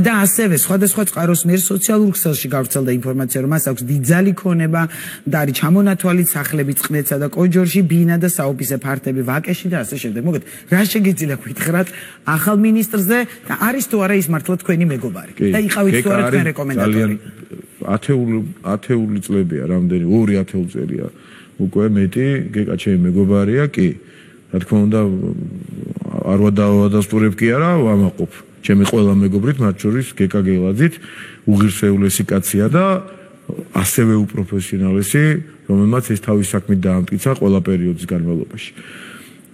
და ასევე სხვადასხვა წყაროს მიერ სოციალურ ქსელში გავრცელდა ინფორმაცია, რომ მას აქვს დიდძალი ქონება და არის მონათვალით სახლები წყნეთსა და კოჯორში, ბინა და საოფისე ფართები ვაკეში და ასე შემდეგ. მოგეთ, რა შეგიძლია გითხრათ ახალ მინისტრზე და არის თუ არა ის მართლა თქვენი მეგობარი და იყავით თუ არა თქვენ რეკომენდატორი? ათეული წლებია, რამდენი 2 ათეული წელია უკვე მეტი, გეკა ჩემი მეგობარია, კი. რა თქმა უნდა, არ ვადასტურებ კი არა, ვამაყობ. ჩემი ყველა მეგობრით, მათ შორის გეკა გელაძით, უღირსეულესი კაცია და ასევე უპროფესიონალესი, რომელმაც ეს თავის საქმით დაამტკიცა ყველა პერიოდის განმავლობაში.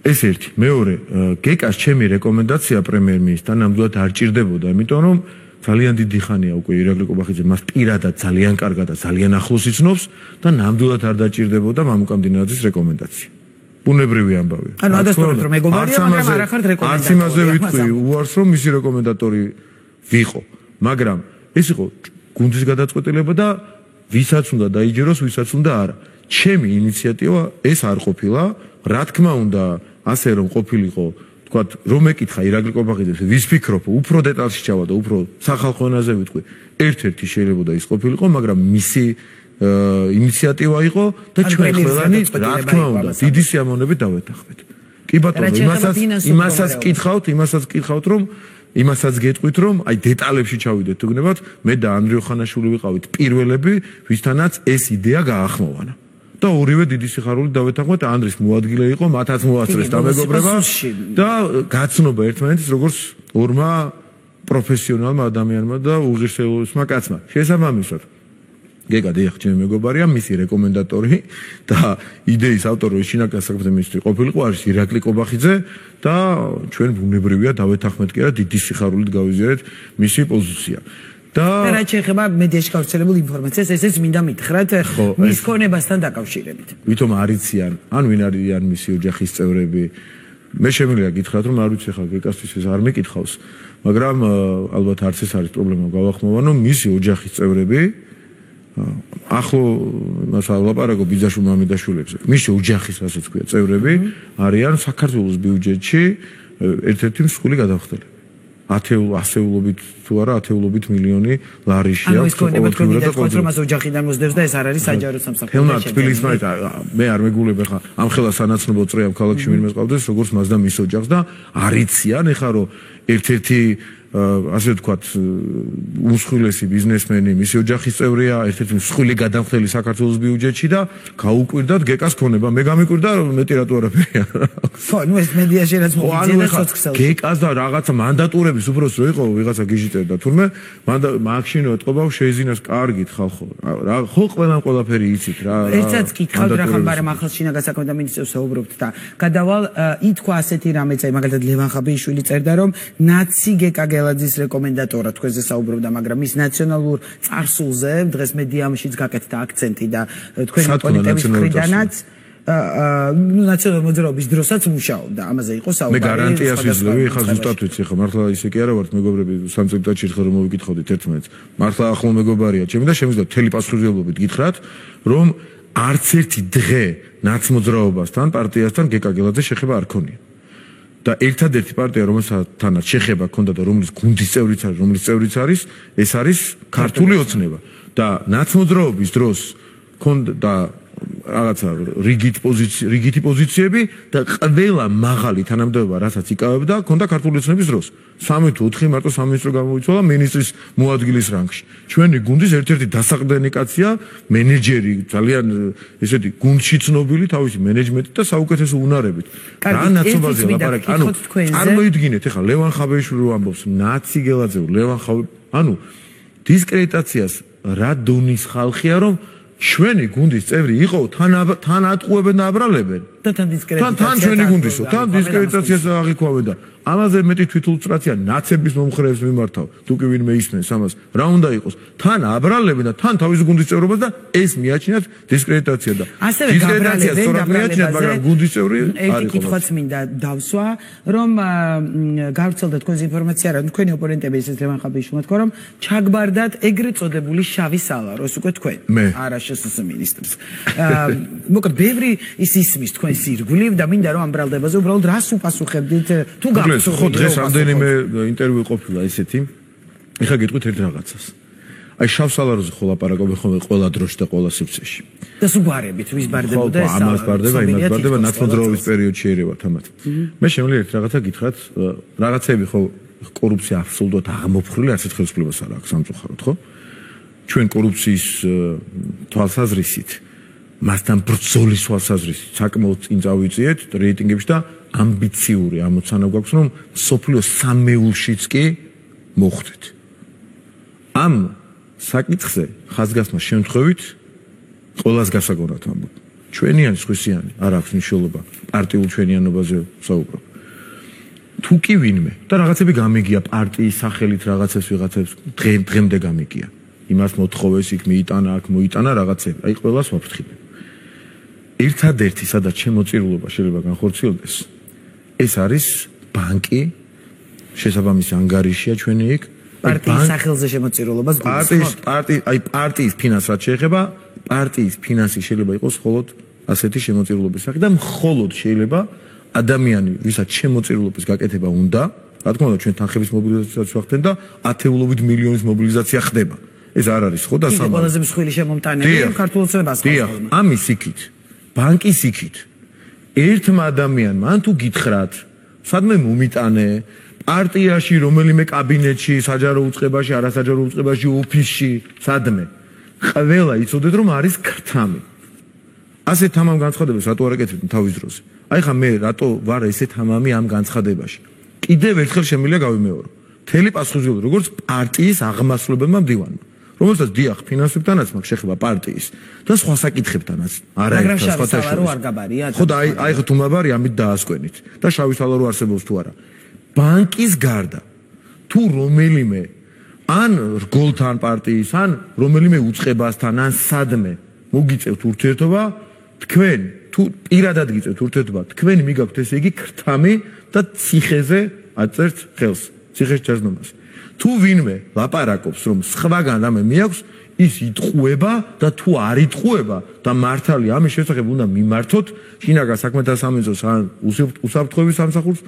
ეს ერთი. მეორე, გეკას ჩემი რეკომენდაცია პრემიერ-მინისტრთან ნამდვილად არ ჭირდებოდა, იმიტომ რომ ძალიან დიდი ხანია უკვე ირაკლი კობახიძე მას პირადად ძალიან კარგად და ძალიან ახლოს იცნობს და ნამდვილად არ დაჭირდებოდა მამუკა მდინარაძის რეკომენდაცია. ბუნებრივი ამბავი. ანუ ადასტურებთ რომ მეგობარია, მაგრამ არ ახართ რეკომენდატორი. არც იმაზე ვიტყვი უარს რომ მისი რეკომენდატორი ვიყო, მაგრამ ეს იყო გუნდის გადაწყვეტილება და ვისაც უნდა დაიჯეროს, ვისაც უნდა არა. ჩემი ინიციატივა ეს არ ყოფილა, რა თქმა უნდა, ასე რომ ყოფილიყო, თქვათ, რომ ეკითხა ირაკლი კობახიძეს, ვის ფიქრობ, უფრო დეტალში ჩავა და უფრო სახალხო ენაზე ვიტყვი. ერთ-ერთი შეიძლება ის ყოფილიყო, მაგრამ მისი ინიციატივა იყო და ჩვენ ყველანი, რა თქმა უნდა, დიდი სიამოვნებით დავეთანხმეთ. კი ბატონო, იმასაც კითხავთ, რომ იმასაც გეტყვით რომ აი დეტალებში ჩავიდეთ თუგნებად მე და ანდრიო ხანაშვილი ვიყავით პირველები ვისთანაც ეს იდეა გაახმოვანა და ორივე დიდი სიხარული დავეთანხმეთ, ანდრის მოადგილე იყო, მათაც მოასწრეს დამეგობრება და გაცნობა ერთმანეთის როგორც ორმა პროფესიონალმა ადამიანმა და უღირსებულმა კაცმა. შესაბამისად, გეგა დიახ, ჩემი მეგობარია, მისი რეკომენდატორი და იდეის ავტორი შინაგან საქმეთა მინისტრი ყოფილიყო არის ირაკლი კობახიძე და ჩვენ ბუნებრივია დავეთანხმეთ კი არა დიდი სიხარულით გავიზიარეთ მისი პოზიცია. და რაც შეეხება მედიაში გავრცელებულ ინფორმაციას, ესეც მინდა მითხრათ მის ქონებასთან დაკავშირებით. ვითომ არიციან, ან ვინ არიან მისი ოჯახის წევრები. მე შემიძლია გითხრათ, რომ არ ვიცი ხა გეკასთვის ეს არ მეკითხავს, მაგრამ ალბათ არც ეს არის პრობლემა გავახმოვან, რომ მისი ოჯახის წევრები ახლა მას ალაპარაკო ბიძაშვილ მამიდაშვილებზე. მისი ოჯახის ასე თქვია წევრები არიან საქართველოს ბიუჯეტში ერთ-ერთი მსხვილი გადამხდელი. ასეულობით თუ არა ათეულობით მილიონი ლარიშია. ანუ ეს ქონება თქვენ გითხოთ რომ მას ოჯახიდან მოსდევს და ეს არ არის საჯარო სამსახური. ხელნათ თბილისმა მე არ მეგულებ ხა ამ ხელა სანაცნობო წრეა ქალაქში ვინმე ყავდეს როგორც მას და მის ოჯახს და არიციან ეხა რომ ერთ-ერთი ასე ვთქვათ უმსხვილესი ბიზნესმენი მისი ოჯახის წევრია, ერთ-ერთი მსხვილი გადამხდელი საქართველოს ბიუჯეტში და გაუკვირდათ გეკას ქონება. მე გამიკვირდა მეტი რატო არაფერია. ხო, ნუ ეს მედიაში რაც მოგიძინა სოციალურ. გეკას და რაღაცა მანდატურების უფროს რო იყო ვიღაცა გიჟიწერდა თურმე მაქშინო ეთყობა შეიზინოს კარგით ხალხო. ხო ყველამ ყველაფერი იცით რა. ერთსაც კითხავთ რა ხომ მაგრამ ახალ შინაგან საქმეთა მინისტრს საუბრობთ და გადავალ ითქვა ასეთი რამეც აი მაგალითად ლევან ხაბეიშვილი წერდა რომ ნაცი გეკა გელაძის რეკომენდატორად თქვენზე საუბრობდა, მაგრამ ის ნაციონალურ წარსულზე დღეს მედიამშიც გაკეთდა აქცენტი და თქვენი პოლიტიკის მხრიდანაც ნაციონალურ მოძრაობის დროსაც მუშაობდა. ამაზე იყო საუბარი. მე გარანტიას ვიძლევი, ხა ზუსტად ვიცი, ხა მართლა ისე კი არა ვართ მეგობრები, სამ წელიწადში ერთხელ რომ მოვიკითხავდით ერთმანეთს. მართლა ახლო მეგობარია ჩემი და შემიძლია მთელი პასუხისმგებლობით გითხრათ, რომ არც ერთი დღე ნაცმოძრაობასთან, პარტიასთან გეკა გელაძე შეხება არ ქონია. და ერთადერთი პარტია რომელსაც შეხება ქონდა და რომლის გუნდის წევრიც არის, რომლის წევრიც არის, ეს არის ქართული ოცნება. და ნაცმოძრაობის დროს ქონდა და რაღაცა რიგითი პოზიციები და ყველა მაღალი თანამდებობა, რასაც იკავებდა, ქონდა ქართული ოცნების დროს. 3 თუ 4 მარტო სამინისტრო გამოიცვალა მინისტრის მოადგილის რანგში. ჩვენი გუნდის ერთ-ერთი დასაყრდენი კაცია, მენეჯერი, ძალიან ესეთი გუნდში ცნობილი თავისი მენეჯმენტით და საუკეთესო უნარებით. რა ნაცნობაზია ლაპარაკი? ანუ წარმოიდგინეთ, ეხლა ლევან ხაბეიშვილი რო ამბობს, ნაცი გელაძე, ლევან ხაბე, ანუ დისკრედიტაციას რა დონის ხალხია, რომ ჩვენი გუნდის წევრი იყო თან ატყუებენ და აბრალებენ და თან დისკრედიტაციას თან ჩვენი გუნდისო თან დისკრედიტაციას აღიქვავენ და ამაზე მეტი თვითულწრაცია ნაცების მომხრეებს მიმართავ თუ კი ვინმე ისმენს ამას რა უნდა იყოს თან აბრალებენ და თან თავის გუნდის წევრობას და ეს მიაჩნიათ დისკრედიტაცია და დისკრედიტაცია სწორად მიაჩნიათ მაგრამ გუნდის წევრი ერთი კითხვაც მინდა დავსვა რომ გავრცელდა თქვენს ინფორმაცია რა თქვენი ოპონენტები ისეთ ლევან ხაბეიშვილმა თქვა რომ ჩაგბარდათ ეგრეთ წოდებული შავი სალაროს უკვე თქვენ არა შსს მინისტრს მოკლედ ბევრი ისმის თქვენს ირგვლივ და მინდა რომ ამ ბრალდებაზე უბრალოდ რას უპასუხებდით თუ ხო დღეს რამდენიმე ინტერვიუ ყოფილა ისეთი ეხლა გეტყვით ერთ რაღაცას აი შავ სალაროზე ხო ლაპარაკობენ ხოლმე ყველა დროში და ყველა სივრცეში და სუგვარებით ვის ბარდებოდა ეს ამას ბარდება იმას ბარდება ნაცმოძრაობის პერიოდში ერევათ ამათ მე შემიძლია ერთ რაღაცა გითხრათ რაღაცები ხო კორუფცია აბსოლუტურად აღმოფხრილი არც ხელისუფლებას არ აქვს სამწუხაროდ ხო ჩვენ კორუფციის თვალსაზრისით მასთან ბრძოლის თვალსაზრისით საკმაოდ წინ წავიწიეთ რეიტინგებში და ამბიციური ამოცანა გვაქვს რომ სოფლიო სამეულშიც კი მოხვდეთ ამ საკითხზე ხაზგასმა შემთხვევით ყველას გასაგონად ამბობ ჩვენიანი სხვისიანი არ აქვს მნიშვნელობა პარტიულ ჩვენიანობაზე საუბრობ თუ კი ვინმე და რაღაცები გამიგია პარტიის სახელით რაღაცებს ვიღაცებს დღემდე გამიგია იმას მოთხოვეს იქ მიიტანა აქ მოიტანა რაღაცები აი ყველას ვაფრთხილებ ერთადერთი სადაც შემოწირულობა შეიძლება განხორციელდეს ეს არის ბანკი შესაბამისი ანგარიშია ჩვენი იქ პარტიის სახელზე შემოწირულობას პარტიის ფინანსად შეეხება პარტიის ფინანსი შეიძლება იყოს მხოლოდ ასეთი შემოწირულობის სახით და მხოლოდ შეიძლება ადამიანი ვისაც შემოწირულობის გაკეთება უნდა რა თქმა უნდა ჩვენ თანხების მობილიზაციას ვახდენ და ათეულობით მილიონის მობილიზაცია ხდება ეს არ არის ხო და სამი ყველაზე მსხვილი შემომტანები ქართულ ოცნებას ხოლმე ამის იქით ბანკის იქით ერთმა ადამიანმა ან თუ გითხრათ სადმე მომიტანე პარტიაში რომელიმე კაბინეტში საჯარო უწყებაში არასაჯარო უწყებაში ოფისში სადმე ყველა იცოდეთ რომ არის ქრთამი ასეთ თამამ განცხადებას რატო არ აკეთებთ თავის დროზე? აი ხა მე რატო ვარ ესე თამამი ამ განცხადებაში? კიდევ ერთხელ შემიძლია გავიმეორო. მთელი პასუხისმგებლობა როგორც პარტიის აღმასრულებელმა მდივანმა, რომელსაც დიახ ფინანსებთანაც მაქვს შეხება პარტიის და სხვა საკითხებთანაც. მაგრამ შავი სალარო არ გაბარია. ხო და აი ხა თუ მაბარი ამით დაასკვენით და შავი სალარო არსებობს თუ არა. ბანკის გარდა თუ რომელიმე ან რგოლთან პარტიის ან რომელიმე უწყებასთან ან სადმე მოგიწევთ ურთიერთობა, თქვენ თუ პირადად გიწევთ ურთიერთობა, თქვენ მიგაქვთ ესე იგი ქრთამი და ციხეზე აწერთ ხელს, ციხეს ჯაზნომას. თუ ვინმე ლაპარაკობს რომ სხვაგან რამე მიაქვს, ის იტყუება და თუ არ იტყუება და მართალი ამის შესახებ უნდა მიმართოთ შინაგან საქმეთა სამინისტროს ან უსაფრთხოების სამსახურს,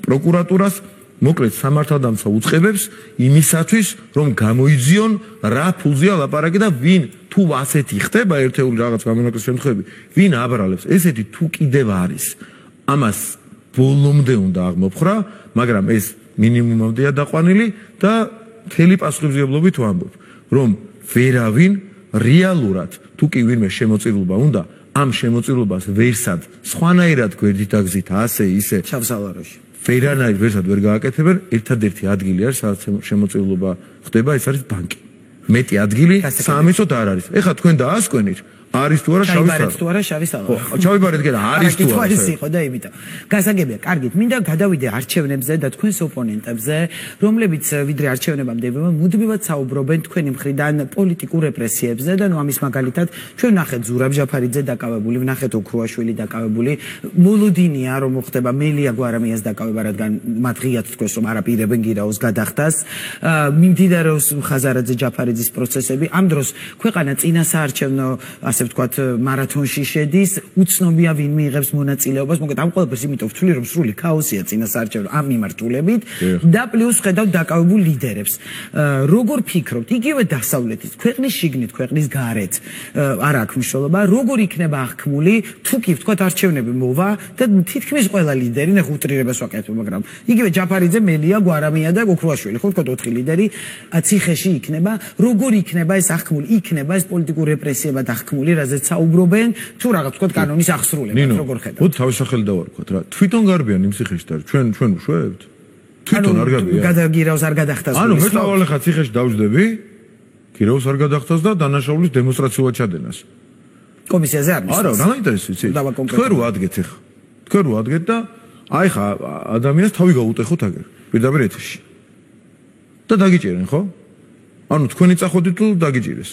პროკურატურას, მოკლედ სამართალდამცავ უწყებებს იმისათვის რომ გამოიძიონ რა ფულზეა ლაპარაკი და ვინ თუ ასეთი ხდება ერთეული რაღაც გამონაკლისის შემთხვევები, ვინ აბრალებს, ესეთი თუ კიდევ არის, ამას ბოლომდე უნდა აღმოფხრა, მაგრამ ეს მინიმუმამდეა დაყვანილი და მთელი პასუხისმგებლობით ვამბობ, რომ ვერავინ რეალურად თუ კი ვინმე შემოწირულობა უნდა, ამ შემოწირულობას ვერსად სხვანაირად გვერდით აგზით, ასე ისე შავსალაროში. ვერანაირ ვერსად ვერ გააკეთებენ, ერთადერთი ადგილი არის, სადაც შემოწირულობა ხდება, ეს არის ბანკი. მეტი ადგილი საამისოდ არ არის. ეხლა თქვენ დაასკვენით, არის თუ არა შავი სალარო. თუ არა შავი სალარო. ჩავიბარეთ გერა, არის თუ არა. ის იყო და იმიტომ. გასაგებია, კარგით, მინდა გადავიდე არჩევნებზე და თქვენს ოპონენტებზე, რომლებიც ვიდრე არჩევნებამდე მუდმივად საუბრობენ თქვენი მხრიდან პოლიტიკურ რეპრესიებზე და ნუ ამის მაგალითად ჩვენ ვნახეთ ზურაბ ჟაფარიძე დაკავებული, ვნახეთ ოქრუაშვილი დაკავებული, მოლოდინია რომ ხდება მელია გვარამიას დაკავება, რადგან მათ ღიად თქვეს რომ არაპირებენ გირაოს გადახდას, მიმდინარეობს ხაზარაძე ჯაფარიძის პროცესები. ამ დროს ქვეყანა წინა საარჩევნო ასე ვთქვათ მარათონში შედის, უცნობია ვინ მიიღებს მონაწილეობას, მოკლედ ამ ყველაფერს იმიტომ ვთვლი რომ სრული ქაოსია წინა საარჩევნო ამ მიმართულებით და პლუს ხედავთ დაკავებულ ლიდერებს. როგორ ფიქრობთ, იგივე დასავლეთის, ქვეყნის შიგნით, ქვეყნის გარეთ არ აქვს მნიშვნელობა, როგორ იქნება აღქმული, თუ კი ვთქვათ არჩევნები მოვა და თითქმის ყველა ლიდერი, ნახე უტრირებას ვაკეთებ, მაგრამ იგივე ჯაფარიძე, მელია, გვარამია და ოქრუაშვილი, ხო ვთქვათ 4 ლიდერი ციხეში იქნება, როგორ იქნება ეს აღქმული, იქნება ეს პოლიტიკურ რეპრესიებად აღქმული, რაზეც საუბრობენ, თუ რაღაც ვთქვათ კანონის აღსრულება, როგორ ხედავთ? ოთ თავის სახელი დავარქვათ რა. თვითონ გარბიან იმ ციხეში და ჩვენ ვშვევთ? თვითონ არ გარბიან. გადაგირავს არ გადახტას. ანუ მე წავალ ხა ციხეში დავждები, გირაოს არ გადახტას და დანაშაულის დემონსტრაციულად ჩადენას. კომისიაზე არ მისცეს. არა, რა მაინტერესებს იცი? თქვენ რო ადგეთ ხა. თქვენ რო ადგეთ და აი ხა ადამიანს თავი გაუტეხოთ აგერ. პირდაპირ ეთერში. და დაგიჭერენ, ხო? ანუ თქვენი წახოდით თუ დაგიჭირეს?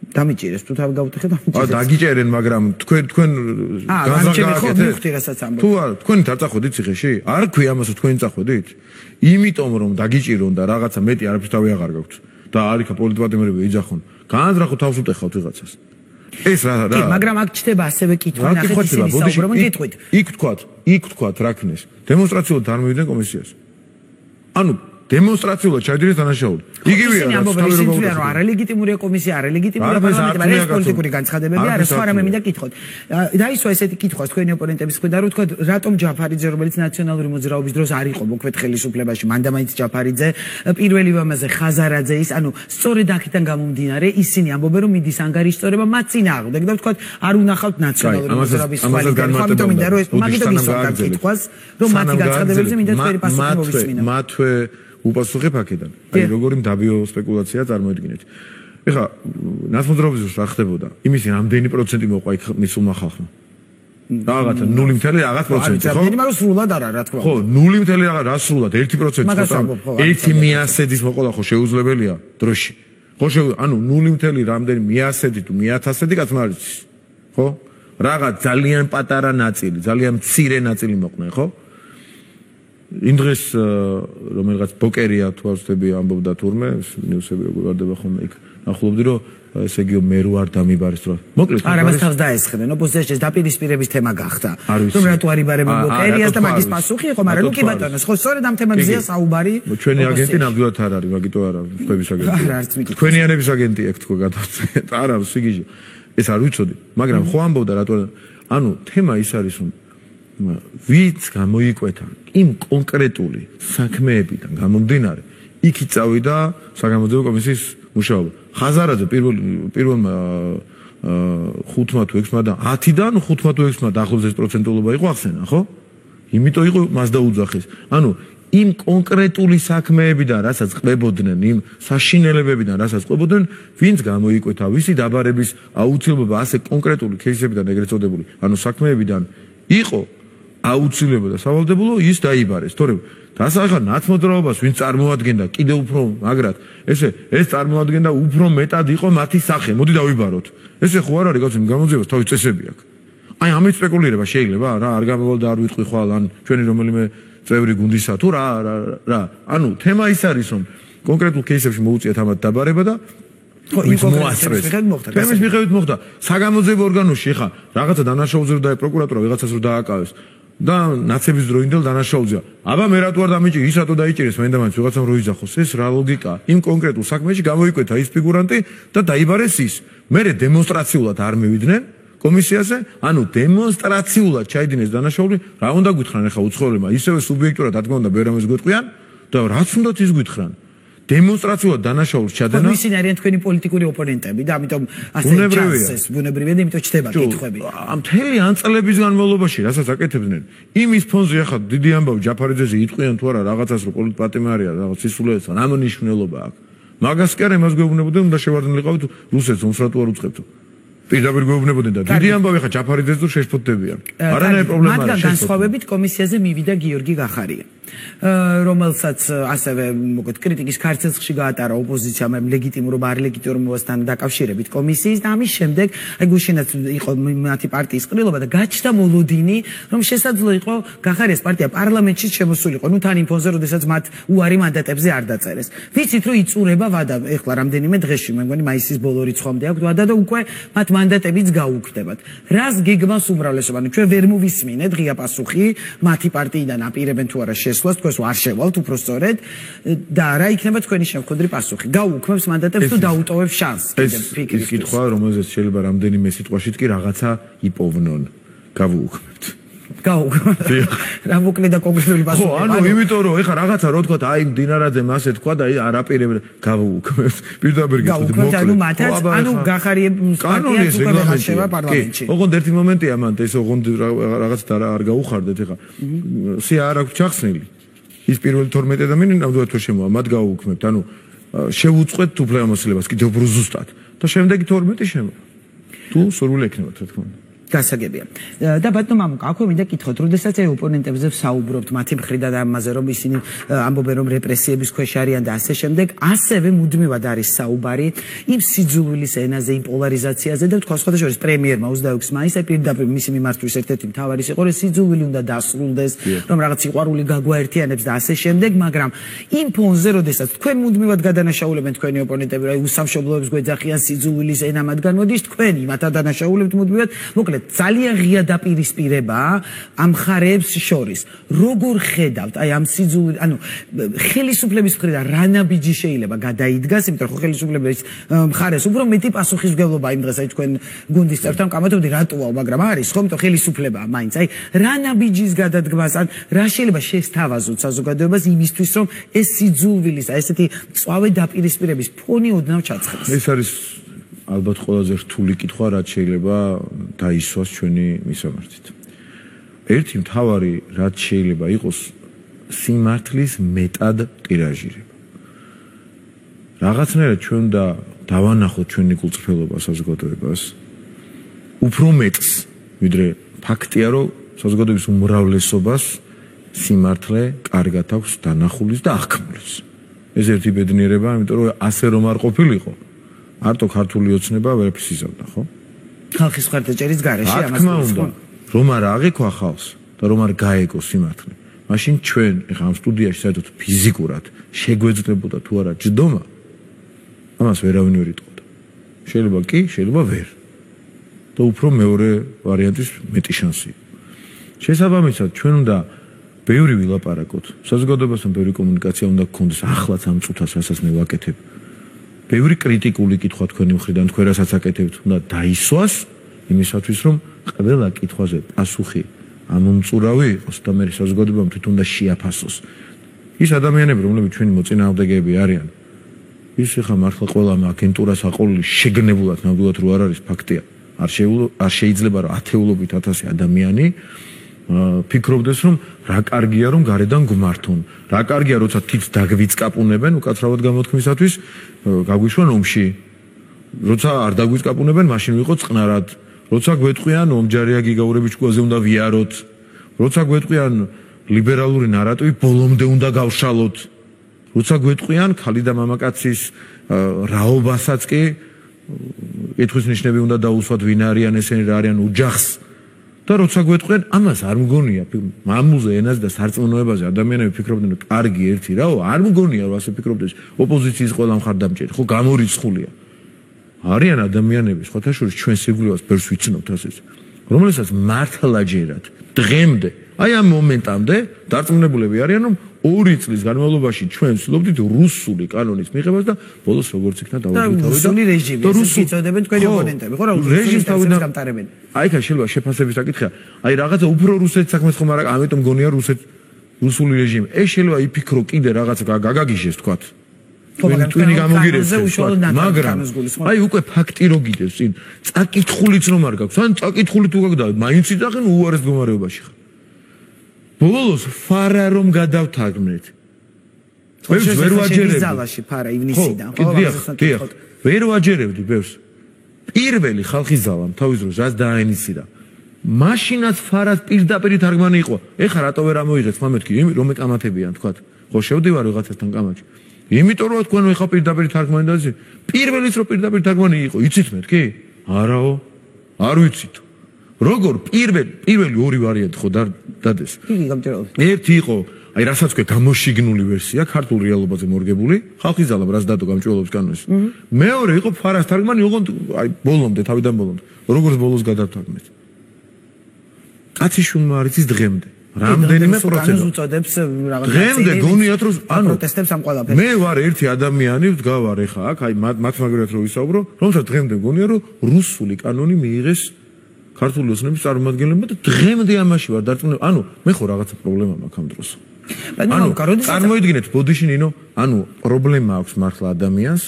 დამიჭირეს თუ თავი გაუტეხეთ დამიჭირეს. დაგიჭერენ, მაგრამ თქვენ განსაკუთრებით თუ არ თქვენით არ წახვედით ციხეში? არ ქვია ამას თქვენი წახვედით? იმიტომ რომ დაგიჭირონ და რაღაცა მეტი არაფერს თავი აღარ გაქვთ და არიქა პოლიტიკურები ეძახონ. განზრახო თავს უტეხავთ ვიღაცას. ეს რა. კი, მაგრამ აქ ჩდება ასევე კითხვა, ნახეთ ისინი საუბრობენ კითხვით. იქ თქვათ რა ქნეს. დემონსტრაციულად არ მივიდნენ კომისიას. ანუ დემონსტრაციულად ჩაიდირეს დანაშაული. იგივეა რა, თავი რომ არალეგიტიმურია კომისია, არალეგიტიმურია პარლამენტი, ეს პოლიტიკური განცხადებები არა, სხვა რამე მინდა კითხოთ. დაისვა ესეთი კითხვა თქვენი ოპონენტების მხრიდან, რომ თქვა რატომ ჯაფარიძე, რომელიც ნაციონალური მოძრაობის დროს არ იყო მოქმედ ხელისუფლებაში, მანდა მაინც ჯაფარიძე, პირველი ვამაზე ხაზარაძე ის, ანუ სწორედ აქედან გამომდინარე, ისინი ამბობენ რომ მიდის ანგარიშწორება მათ წინააღმდეგ და ვთქვათ არ უნახავთ ნაციონალური მოძრაობის ხვალიდან, ამიტომ მინდა რომ ეს მაგითო მისვათ კითხვას, რომ მათი განცხადებებზე მინდა თქვენი პასუხი მოვისმინო. მათვე უპასუხებ აქედან. აი როგორი მდაბიო სპეკულაცია წარმოიდგინეთ. ეხლა ნაცმოძრაობის დროს რა ხდებოდა? იმისი რამდენი პროცენტი მოყვა იქ მისულმა ხალხმა? რაღაცა 0 რაღაც პროცენტი, ხო? მაგრამ სრულად არა, რა თქმა უნდა. ხო, 0 რაღაც რა სრულად 1% ხო? 1/100-ის მოყოლა ხო შეუძლებელია დროში. ხო ანუ 0 რამდენი 100 თუ 1000 კაცმა არის, ხო? რაღაც ძალიან პატარა ნაწილი, ძალიან მცირე ნაწილი მოყნა, ხო? იმ დღეს რომელიღაც ბოკერია თუ არ ვცდები ამბობდა თურმე ნიუსები როგორ ვარდება ხოლმე იქ ახლობდი რომ ესე იგი მე რო არ დამიბარეს რა მოკლედ არა მას თავს დაესხნენ ოპოზიციაში დაპირისპირების თემა გახდა რომ რატო არ იბარებენ ბოკერიას და მაგის პასუხი იყო მაგრამ ნუ კი ბატონო ხო სწორედ ამ თემებზეა საუბარი ჩვენი აგენტი ნამდვილად არ არის მაგიტო არა ვების აგენტი თქვენიანების აგენტი აქ თქო გადავწყვეტ არა სიგიჟე ეს არ ვიცოდი მაგრამ ხო ამბობდა რატო ანუ თემა ის არის რომ ვიც გამოიკვეთა იმ კონკრეტული საქმეებიდან გამომდინარე იქით წავიდა საგამოძიებო კომისიის მუშაობა ხაზარაძე პირველმა 5-მა თუ 6-მა და 10-დან 5-მა თუ 6-მა დაახლოებით ეს პროცენტულობა იყო ახსენა, ხო? იმიტომ იყო მას დაუძახეს. ანუ იმ კონკრეტული საქმეებიდან, რასაც ყვებოდნენ, იმ საშინელებებიდან, რასაც ყვებოდნენ, ვინც გამოიკვეთა ვისი დაბარების აუცილებლობა ასე კონკრეტული кейსებიდან ეგრეთ წოდებული, ანუ საქმეებიდან იყო აუცილებლობა და სავალდებულო ის დაიბარეს. თორემ დასახა ნაცმოძრაობას ვინც წარმოადგენდა კიდევ უფრო მაგრად, ეს წარმოადგენდა უფრო მეტად იყო მათი სახე. მოდი დავიბაროთ. ესე ხო არ არის გაცემ გამოძიებას თავის წესები აქვს. აი ამით სპეკულირება შეიძლება რა არ გამოვალ და არ ვიტყვი ხვალ ან ჩვენი რომელიმე წევრი გუნდისა თუ რა ანუ თემა ის არის რომ კონკრეტულ кейსებში მოუწიათ ამათ დაბარება და ის მოასწრეს თემის მიხედვით მოხდა საგამოძიებო ორგანოში ხა რაღაცა დანაშაულზე და პროკურატურა ვიღაცას რო დააკავეს და ნაცების დროინდელ დანაშაულზეა აბა მე რატო არ დამიჭი ის რატო დაიჭირეს მე და მაინც ვიღაცამ რო იძახოს ეს რა ლოგიკაა იმ კონკრეტულ საქმეში გამოიკვეთა ის ფიგურანტი და დაიბარეს ის მე დემონსტრაციულად არ მივიდნენ კომისიაზე, ანუ დემონსტრაციულად ჩაიდინეს დანაშაული, რა უნდა გითხრან ახლა უცხოელებმა, ისევე სუბიექტურად რა თქმა უნდა ბერამეს გვეტყვიან და რაც უნდათ ის გითხრან. დემონსტრაციულად დანაშაულს ჩადენა. ისინი არიან თქვენი პოლიტიკური ოპონენტები და ამიტომ ასე ჩანს ბუნებრივია და იმიტომ ჩდება კითხვები. მთელი ან წლების განმავლობაში, რასაც აკეთებდნენ, იმის ფონზე ახლა დიდი ამბავი ჯაფარიძეზე იტყვიან თუ არა რაღაცას რო პოლიტპატიმარია, რაღაც სისულელს რა მნიშვნელობა აქვს. მაგას კი არა იმას გვეუბნებოდნენ, უნდა შევარდნილიყავით რუსეთს ომსრატუ არ უწყებთო. პირდაპირ გვეუბნებოდნენ და დიდი ამბავი ხა ჯაფარიძეს თუ შეშფოთდებიან. არანაირი პრობლემა არ არის. მათგან განსხვავებით კომისიაზე მივიდა გიორგი გახარია, რომელსაც ასევე მოგეთ კრიტიკის ქარცელში გაატარა ოპოზიციამ ლეგიტიმურობა არ ლეგიტიმურობასთან დაკავშირებით კომისიის და ამის შემდეგ აი გუშინაც იყო მათი პარტიის ყრილობა და გაჩნდა მოლოდინი რომ შესაძლო იყო გახარიას პარტია პარლამენტში შემოსულიყო ნუ თან იმ ფონზე როდესაც მათ უარი მანდატებზე არ დაწერეს. ვიცით რომ იწურება ვადა ეხლა რამდენიმე დღეში მე მგონი მაისის ბოლო რიცხვამდე აქვს ვადა და უკვე მათ მანდატებიც გაუქმდებათ. რას გეგმავს უმრავლესობა? ანუ ჩვენ ვერ მოვისმინეთ ღია პასუხი მათი პარტიიდან აპირებენ თუ არა შესვლას, თქვენს არ შევალთ უბრალოდ და რა იქნება თქვენი შემოქმედური პასუხი? გაუქმებს მანდატებს თუ დაუტოვებს შანსს? ეს კითხვა, რომელზეც შეიძლება რამდენიმე სიტყვაშიც კი რაღაცა იპოვნონ. გავუქმებთ. გაუქმებთ. რა მოკლე და კონკრეტული პასუხი? ხო, ანუ იმიტომ რომ ეხა რაღაცა რო თქვა, აი დინარაძემ ასე თქვა და არ აპირებენ გავუქმებთ. პირდაპირ გიხდით მოკლედ. ანუ მათაც, ანუ გახარიების პარტიაც უკვე ვეღარ პარლამენტში. ოღონდ ერთი მომენტია მანდ ეს ოღონდ რაღაც არ გაუხარდეთ ეხა. სია არ აქვს ჩახსნილი. ის პირველი 12 ადამიანი ნამდვილად თუ შემოვა, მათ გაუქმებთ. ანუ შევუწყვეთ უფლებამოსილებას კიდევ უფრო ზუსტად და შემდეგი 12 შემოვა. თუ სურვილი ექნება, რა თქმა უნდა. გასაგებია. და ბატონო მამუკა, აქვე მინდა კითხოთ, როდესაც აი ოპონენტებზე ვსაუბრობთ მათი მხრიდან ამაზე, რომ ისინი ამბობენ, რომ რეპრესიების ქვეშ არიან და ასე შემდეგ, ასევე მუდმივად არის საუბარი იმ სიძულვილის ენაზე, იმ პოლარიზაციაზე და თქვა სხვადასხვა პრემიერმა 26 მაისს პირდაპირ მისი მიმართვის ერთ-ერთი მთავარის იყო, რომ სიძულვილი უნდა დასრულდეს, რომ რაღაც სიყვარული გაგვაერთიანებს და ასე შემდეგ, მაგრამ იმ ფონზე, როდესაც თქვენ მუდმივად გადანაშაულებენ თქვენი ოპონენტები, აი უსამშობლოებს გვეძახიან სიძულვილის ენა მათგან მოდის, თქვენი მათ ადანაშაულებთ მუდმივად, მოკლედ ძალიან ღია დაპირისპირება ამ მხარეებს შორის. როგორ ხედავთ აი ამ სიძულვილ, ანუ ხელისუფლების მხრიდან რა ნაბიჯი შეიძლება გადაიდგას, იმიტომ რომ ხელისუფლების მხარეს უფრო მეტი პასუხისმგებლობა იმ დღეს აი თქვენ გუნდის წევრთან კამათობდი რატოა, მაგრამ არის ხო, იმიტომ ხელისუფლებაა მაინც. აი რა ნაბიჯის გადადგმას ან რა შეიძლება შესთავაზოთ საზოგადოებას იმისთვის, რომ ეს სიძულვილის აი ესეთი წვავე დაპირისპირების ფონი ოდნავ ჩაცხდეს. ეს არის ალბათ ყველაზე რთული კითხვა, რაც შეიძლება დაისვას ჩვენი მისამართით. ერთი მთავარი, რაც შეიძლება იყოს სიმართლის მეტად ტირაჟირება. რაღაცნაირად ჩვენ უნდა დავანახოთ ჩვენი კულტურელობა საზოგადოებას უფრო მეტს, ვიდრე ფაქტია, რომ საზოგადოების უმრავლესობას სიმართლე კარგად აქვს დანახulis და აღქმულის. ეს ერთი ბედნიერება, იმიტომ რომ ასე რომ არ ყოფილიყო არტო ქართული ოცნება ვერაფერს იზამდა, ხო? ხალხის მხარდაჭერის გარეშე ამას უნდა რომ არ აღიქვა ხალხს და რომ არ გაეგო სიმართლე. მაშინ ჩვენ ეხლა ამ სტუდიაში საერთოდ ფიზიკურად შეგვეძლებოდა თუ არა ჯდომა, ამას ვერავინ ვერ იტყოდა. შეიძლება კი, შეიძლება ვერ. და უფრო მეორე ვარიანტის მეტი შანსი. შესაბამისად, ჩვენ უნდა ბევრი ვილაპარაკოთ. საზოგადოებასთან ბევრი კომუნიკაცია უნდა გქონდეს ახლაც ამ წუთას, რასაც მე ვაკეთებ. ბევრი კრიტიკული კითხვა თქვენი მხრიდან თქვენ რასაც აკეთებთ უნდა დაისვას იმისათვის რომ ყველა კითხვაზე პასუხი ამომწურავი იყოს და მე საზოგადოებამ თვითონ უნდა შეაფასოს ის ადამიანები რომლებიც ჩვენი მოწინააღმდეგეები არიან ის ხა მართლა ყველამ აგენტურას აყოლილი შეგნებულად ნამდვილად რო არ არის ფაქტია. არ შეიძლება რომ ათეულობით 1000 ადამიანი ფიქრობდეს რომ რა კარგია რომ გარედან გმართონ. რა კარგია როცა თითს დაგვიწკაპუნებენ უკაცრავად გამოთქმისათვის გაგვიშვან ომში. როცა არ დაგვიწკაპუნებენ მაშინ ვიყო წყნარად. როცა გვეტყვიან ომჯარია გიგაურები ჭკუაზე უნდა ვიაროთ. როცა გვეტყვიან ლიბერალური ნარატივი ბოლომდე უნდა გავშალოთ. როცა გვეტყვიან ქალი და მამაკაცის რაობასაც კი კითხვის ნიშნები უნდა დაუსვათ ვინ არიან ესენი რა არიან უჯახს და როცა გვეტყვიან ამას არ მგონია მამულზე ენაზე და სარწმუნოებაზე ადამიანები ფიქრობდნენ რომ კარგი ერთი რაო არ მგონია რომ ასე ფიქრობდეს ოპოზიციის ყველა მხარდამჭერი ხო გამორიცხულია არიან ადამიანები სხვათა შორის ჩვენ სიგვდილას ბერს ვიცნობთ ასეც რომელსაც მართლაჯერად დღემდე აი ამ მომენტამდე დარწმუნებულები არიან რომ 2 წლის განმავლობაში ჩვენ ვცდილობდით რუსული კანონის მიღებას და ბოლოს როგორც იქნა დავუბრუნდით და რუსული რეჟიმი ეს იწოდებენ თქვენი ოპონენტები ხო რა რეჟიმს თავიდან გამტარებენ აი ხა შეიძლება შეფასების საკითხია აი რაღაცა უფრო რუსეთ საქმეს ხომ არა ამიტომ გონია რუსული რეჟიმი ეს შეიძლება იფიქრო კიდე რაღაცა გაგაგიჟეს თქვათ twini გამოგირებს მაგრამ აი უკვე ფაქტი რო გიდევს წინ წაკითხულიც რომ არ გაქვს ან წაკითხული თუ გაქვს და მაინც იწახენ უარეს მდგომარეობაში ხარ ბოლოს ფარა რომ გადავთარგმნეთ ბევრს ვერ ვაჯერებდი ზალაში ფარა ივნისიდან ხო დიახ ვერ ვაჯერებდი ბევრს პირველი ხალხის ზალამ თავის დროს რაც დააინიცირა მაშინაც ფარას პირდაპირ თარგმანი იყო ეხლა რატო ვერ ამოიღეთ მამეთქი რომ ეკამათებიან თქვათ ხო შევდივარ ვიღაცასთან კამათში იმიტომ რომ თქვენ ეხლა პირდაპირ თარგმანი და პირველიც რომ პირდაპირ თარგმანი იყო იცით მეთქი არაო არ ვიცით როგორ პირველი ორი ვარიანტი ხო დადეს ერთი იყო აი რასაც ქვია გამოშიგნული ვერსია ქართულ რეალობაზე მორგებული ხალხის ზალამ რაც დადო გამჭვირვალობის კანონს მეორე იყო ფარას თარგმანი ოღონდ აი ბოლომდე თავიდან ბოლომდე როგორც ბოლოს გადავთარგმნეთ კაციშვილმა არ იცის დღემდე რამდენიმე პროცენტს უწოდებს რაღაც დღემდე გონიათ რომ ანუ პროტესტებს ამ ყველაფერს მე ვარ ერთი ადამიანი ვდგავარ ეხა აქ აი მათ მაგრად რო ვისაუბრო რომელსაც დღემდე გონია რომ რუსული კანონი მიიღეს ქართული ოცნების წარმომადგენლებმა და დღემდე ამაში ვარ დარწმუნებული ანუ მე ხო რაღაცა პრობლემა მაქვს ამ დროს ანუ წარმოიდგინეთ ბოდიში ნინო ანუ პრობლემა აქვს მართლა ადამიანს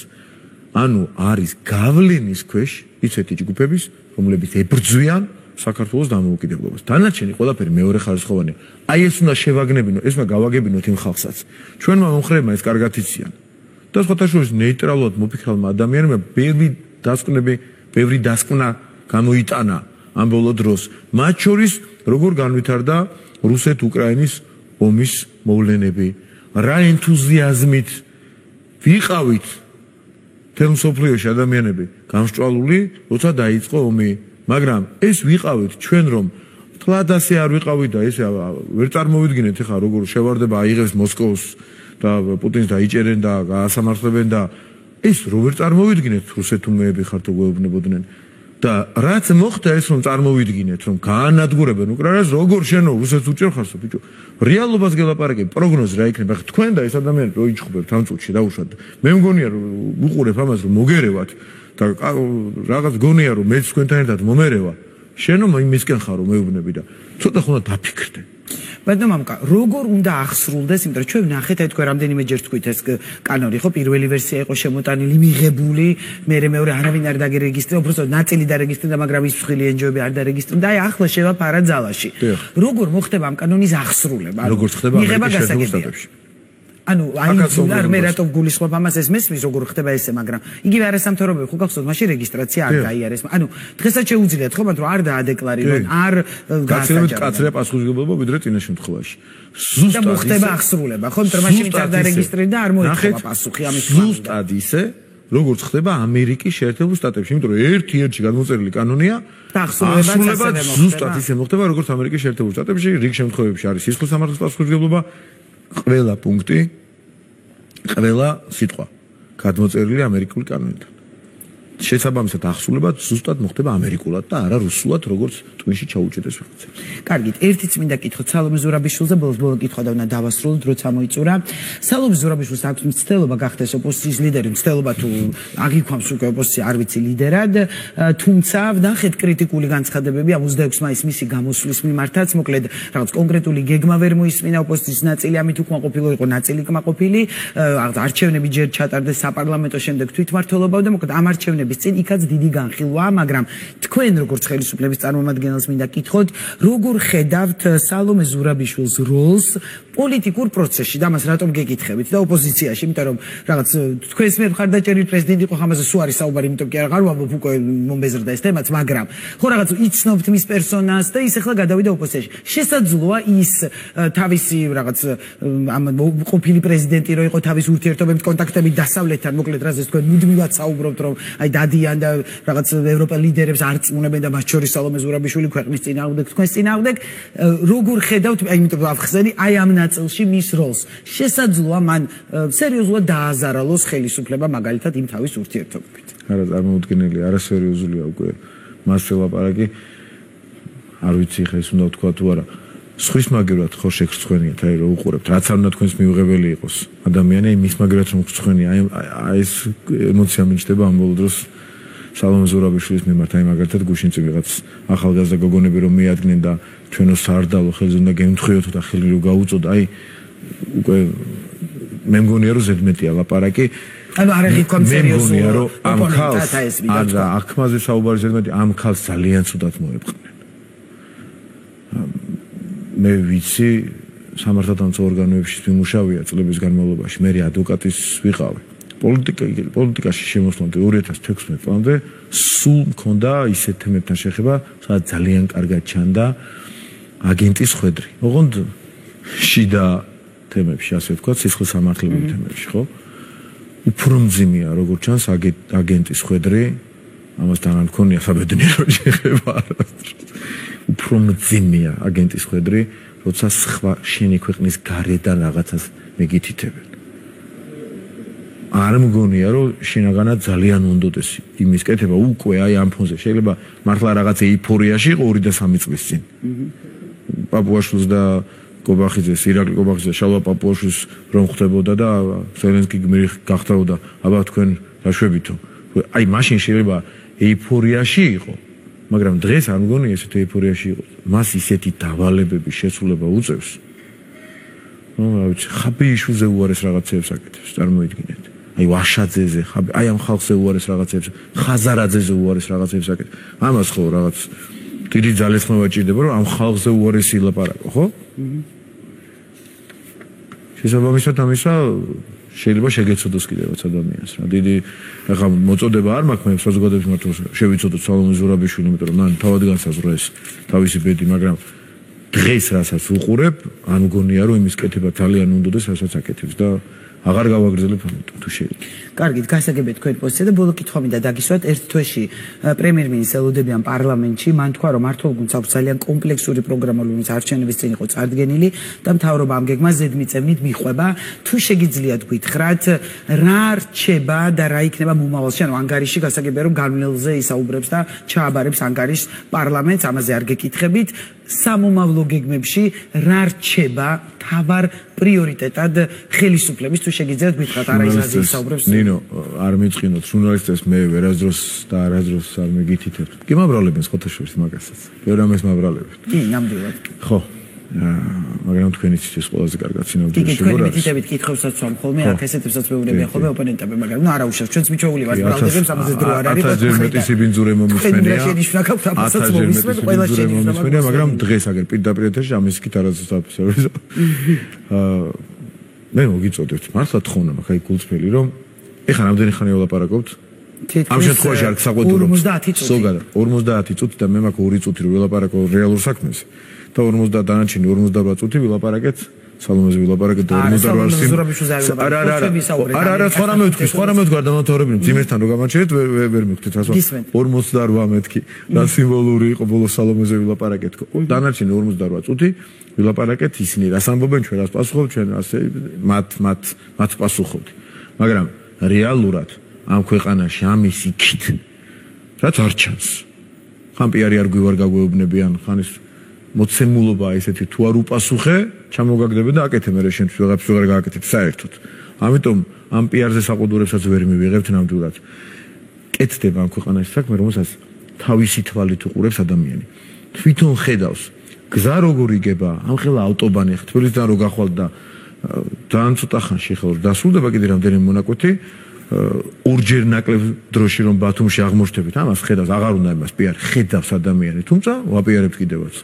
ანუ არის გავლენის ქვეშ ისეთი ჯგუფების რომლებიც ებრძვიან საქართველოს დამოუკიდებლობას დანარჩენი ყველაფერი მეორე ხარისხოვანია აი ეს უნდა შევაგნებინო ეს უნდა გავაგებინოთ იმ ხალხსაც ჩვენმა მომხრეებმა ეს კარგად იციან და სხვათა შორის ნეიტრალურად მოფიქრალმა ადამიანებმა ბევრი დასკვნა გამოიტანა ამ ბოლო დროს მათ შორის როგორ განვითარდა რუსეთ-უკრაინის ომის მოვლენები რა ენთუზიაზმით ვიყავით თელ მსოფლიოში ადამიანები გამსჭვალული როცა დაიწყო ომი მაგრამ ეს ვიყავით ჩვენ რომ თლად ასე არ ვიყავით და ესე ვერ წარმოვიდგინეთ ახლა როგორ შევარდება აიღებს მოსკოვს და პუტინს დაიჭერენ და გაასამართლებენ და ეს რო ვერ წარმოვიდგინეთ რუსეთუმეები ხართო გვეუბნებოდნენ და რაც მოხდა ეს რომ წარმოვიდგინეთ რომ გაანადგურებენ უკრაინას როგორ შენო რუსეთს უჭერ ხარსო ბიჭო რეალობას გელაპარაკებ პროგნოზი რა იქნება ხა თქვენ და ეს ადამიანი რო იჭხობებთ ამ წუთში დაუშვათ მე მგონია რომ უყურებ ამას რომ მოგერევათ და რაღაც გონია რომ მეც თქვენთან ერთად მომერევა შენო იმისკენ ხარო მეუბნები და ცოტა ხონდა დაფიქრდე ბატონო მამკა როგორ უნდა ახსრულდეს იმიტომ რომ ჩვენ ნახეთ აი თქვენ რამდენიმე ჯერ თქვით ეს კანონი ხო პირველი ვერსია იყო შემოტანილი მიღებული მეორე არავინ არ დაგერეგისტრირა უბრალოდ ნაწილი დარეგისტრირდა მაგრამ ის მსხვილი ენჯოები არ დარეგისტრირდა და აი ახლა შევაფარა ძალაში როგორ მოხდება ამ კანონის ახსრულება როგორ ხდება ამერიკის შეერთებულ შტატებში ანუ აი მე რატომ გულისხმობ ამას ეს მესმის როგორ ხდება ესე მაგრამ იგივე არასამთავრობო ხო გახსოვთ მაშინ რეგისტრაცია არ გაიარეს ანუ დღესაც შეუძლიათ ხო მაგრამ არ დაადეკლარირონ არ გასაგებად კაცრია პასუხისმგებლობა ვიდრე წინა შემთხვევაში ზუსტად მოხდება ახსრულება ხო მაგრამ მაშინ არ დარეგისტრირდა და არ მოეწყობა პასუხი ამის ზუსტად ისე როგორც ხდება ამერიკის შეერთებულ შტატებში იმიტომ რომ ერთ-ერთი გადმოწერილი კანონია ახსრულება ზუსტად ისე მოხდება როგორც ამერიკის შეერთებულ შტატებში რიგ შემთხვევებში არის სისხლის სამართლის პასუხისმგებლობა ყველა პუნქტი, ყველა სიტყვა გადმოწერილი ამერიკული კანონიდან. შესაბამისად ახსულება ზუსტად მოხდება ამერიკულად და არა რუსულად, როგორც ტვინში ჩაუჭდეს ვიღაცებს. კარგით, ერთიც მინდა კითხოთ სალომე ზურაბიშვილზე, ბოლოს კითხვა და უნდა დავასრულოთ, როცა მოიწურა. სალომე ზურაბიშვილს აქვს მცდელობა გახდეს ოპოზიციის ლიდერი, მცდელობა თუ აგიქვამს უკვე ოპოზიცია არ ვიცი ლიდერად, თუმცა ვნახეთ კრიტიკული განცხადებები ამ 26 მაისის მისი გამოსვლის მიმართაც, მოკლედ რაღაც კონკრეტული გეგმა ვერ მოისმინა ოპოზიციის ნაწილი, ამით უკმაყოფილო იყო ნაწილი კმაყოფილი, არჩევნები ჯერ ჩატარდეს საპარლამენტო, შემდეგ თვითმმართველობა და მოკლედ ამ არჩევნების წინ იქაც დიდი განხილვაა, მაგრამ თქვენ როგორც ხელისუფლების წარმომადგენელს მინდა კითხოთ, როგორ ხედავთ სალომე ზურაბიშვილს როლს პოლიტიკურ პროცესში და მას რატომ გეკითხებით და ოპოზიციაში, იმიტომ რომ რაღაც თქვენს მიერ მხარდაჭერილი პრეზიდენტი იყო, ამაზე სულ არის საუბარი, იმიტომ კი არ ვამბობ, უკვე მომბეზრდა ეს თემაც, მაგრამ ხო რაღაც იცნობთ მის პერსონას და ის ახლა გადავიდა ოპოზიციაში. შესაძლოა ის თავისი რაღაც ამ ყოფილი პრეზიდენტი რო იყო, თავის ურთიერთობებით კონტაქტებით დასავლეთთან, მოკლედ რაზეც თქვენ მუდმივად საუბრობთ, რომ აი დადიან და რაღაც ევროპელ ლიდერებს არწმუნებენ და მათ შორის სალომე ზურაბიშვილი ქვეყნის წინააღმდეგ, თქვენს წინააღმდეგ, როგორ ხედავთ, იმიტომ ავხსენი აი ამ ნაწილში მის როლს. შესაძლოა მან სერიოზულად დააზარალოს ხელისუფლება მაგალითად იმ თავის ურთიერთობებით. არა წარმოუდგენელი, არასერიოზულია უკვე მასზე ლაპარაკი. არ ვიცი ხა ეს უნდა ვთქვა თუ არა. სხვის მაგერად ხო შეგრცხვენიათ, აი რომ უყურებთ, რაც არ უნდა თქვენს მიუღებელი იყოს. ადამიანი მის მაგერად რომ გრცხვენია, აი ეს ემოცია მიჩნდება ამ ბოლო დროს სალომე ზურაბიშვილის მიმართ, აი მაგალითად გუშინ წინ ვიღაც ახალგაზრდა გოგონები რომ მიადგნენ და ჩვენო საარდალო ხელს უნდა გემთხვიოთო და ხელი რო გაუწოდა, აი უკვე მე მგონია რომ ზედმეტია ლაპარაკი. ანუ არ იღიქონ სერიოზულად რომ ამ ხალხს არა აქმაზე საუბარი ზედმეტი ამ ხალხს ძალიან ცუდად მოეპყნენ. მე ვიცი სამართალდამცავ ორგანოებში მიმუშავია წლების განმავლობაში, მე ადვოკატის ვიყავი. პოლიტიკაში შემოსვლამდე 2016 წლამდე სულ მქონდა ისეთ თემებთან შეხება, სადაც ძალიან კარგად ჩანდა აგენტის ხვედრი. ოღონდ შიდა თემებში, ასე ვთქვათ, სისხლის სამართლებრივ თემებში, ხო? უფრო მძიმეა, როგორც ჩანს აგენტის ხვედრი, ამასთან არ მქონია საბედნიერო შეხება. უფრო მძიმეა აგენტის ხვედრი, როცა სხვა შენი ქვეყნის გარედან რაღაცას მეგითითებენ. არ მგონია რომ შინაგანა ძალიან უნდოდეს იმის კეთება უკვე აი ამ ფონზე. შეიძლება მართლა რაღაც ეიფორიაში იყო 2 და 3 წლის წინ. პაპუაშვილს და კობახიძეს, ირაკლი კობახიძეს, შალვა პაპუაშვილს რომ ხვდებოდა და ზელენსკი გმირი გახდებოდა, აბა თქვენ დაშვებითო. აი მაშინ შეიძლება ეიფორიაში იყო, მაგრამ დღეს არ მგონია ესეთ ეიფორიაში იყო. მას ისეთი დავალებები შესრულება უწევს. ნუ რა ვიცი, ხაბეიშვილზე უარეს რაღაცებს აკეთებს, წარმოიდგინეთ. აი ვაშაძეზე, აი ამ ხალხზე უარეს რაღაცებს, ხაზარაძეზე უარეს რაღაცებს აკეთებს. ამას ხო რაღაც დიდი ძალისხმევა ჭირდება, რომ ამ ხალხზე უარესი ლაპარაკო, ხო? შესაბამისად ამისა შეიძლება შეგეცოდოს კიდევაც ადამიანს რა. დიდი ახლა მოწოდება არ მაქვს, მე საზოგადოების მართლაც შევიცოდოთ სალომე ზურაბიშვილი, იმიტომ რომ მან თავად განსაზღვრა ეს თავისი ბედი, მაგრამ დღეს რასაც უყურებ, არ მგონია რომ იმის კეთება ძალიან უნდოდეს, რასაც აკეთებს და აღარ გავაგრძელებ ამიტომ თუ შეიძლება. კარგით, გასაგებია თქვენ პოზიცია და ბოლო კითხვა მინდა დაგისვათ. ერთ თვეში პრემიერ-მინისტრს ელოდებიან პარლამენტში, მან თქვა რომ მართლმორგუნს აქვს ძალიან კომპლექსური პროგრამა, რომელიც არჩევნების წინ იყო წარდგენილი და მთავრობა ამ გეგმას ზედმიწევნით მიყვება. თუ შეგიძლიათ გითხრათ, რა რჩება და რა იქნება მომავალში, ანუ ანგარიში გასაგებია რომ განვლილზე ისაუბრებს და ჩააბარებს ანგარიშს პარლამენტს, ამაზე არ გეკითხებით. სამომავლო გეგმებში რა რჩება თავარ პრიორიტეტად ხელისუფლების, თუ შეგიძლიათ გითხრათ, არა ისაზე ისაუბრებს. ნინო, არ მიწყინოთ ჟურნალისტებს, მე ვერასდროს და არასდროს არ მეგითითებ. კი მაბრალებენ სხვათაშორის მაგასაც. ვერ ამას მაბრალებენ. კი, ნამდვილად. ხო. მაგრამ თქვენ იცით ეს ყველაზე კარგად სინამდვილეში როგორ არის. კი, თქვენ მითითებით კითხვებსაც ვამ ხოლმე, აქ ესეთებსაც მეუბნებიან ხოლმე ოპონენტები, მაგრამ ნუ არა უშავს, ჩვენც მიჩვეული ვართ ბრალდებებს, ამაზე დრო არ არის. 1000 მეტი სიბინძურე მომისმენია. 1000 მომისმენია, მაგრამ დღეს აგერ პირდაპირ ეთერში ამის კი არასდროს აფისებს. მე მოგიწოდებთ, მართლა თხოვნამ აქ აი გულწრფელი რომ ეხლა რამდენი ხანი ვლაპარაკობთ? ამ შემთხვევაში არ საყვედურობ. 50 წუთი და მე მაქვს 2 წუთი რომ ველაპარაკო რეალურ საქმეს. და 50 დანარჩენი 48 წუთი ვილაპარაკეთ სალომეზე ვილაპარაკეთ და 48 არა სხვა რამე ვთქვა დამთავრებული ძიმერთან რო გამაჩერეთ ვერ მივხვდით ასე 48 მეთქი და სიმბოლური იყო ბოლოს სალომეზე ვილაპარაკეთ დანარჩენი 48 წუთი ვილაპარაკეთ ისინი რას ამბობენ ჩვენ რას პასუხობთ ჩვენ ასე მათ პასუხობთ მაგრამ რეალურად ამ ქვეყანაში ამის იქით რაც არ ჩანს. ხან პიარი არ გვივარ გაგვეუბნებიან, ხან ის მოცემულობა ესეთი თუ არ უპასუხე, ჩამოგაგდები და აკეთე მე შენთვის ვიღაც ვეღარ გააკეთებ საერთოდ. ამიტომ ამ პიარზე საყუდურებსაც ვერ მივიღებთ ნამდვილად. კეთდება ამ ქვეყანაში საქმე, რომელსაც თავისი თვალით უყურებს ადამიანი. თვითონ ხედავს გზა როგორ იგება, ამხელა ავტობანი თბილისიდან რო გახვალ და ძალიან ცოტა ხანში ხო დასრულდება კიდე რამდენი მონაკვეთი, ორჯერ ნაკლებ დროში რომ ბათუმში აღმოჩნდებით, ამას ხედავს, აღარ უნდა იმას პიარი, ხედავს ადამიანი, თუმცა ვაპიარებთ კიდევაც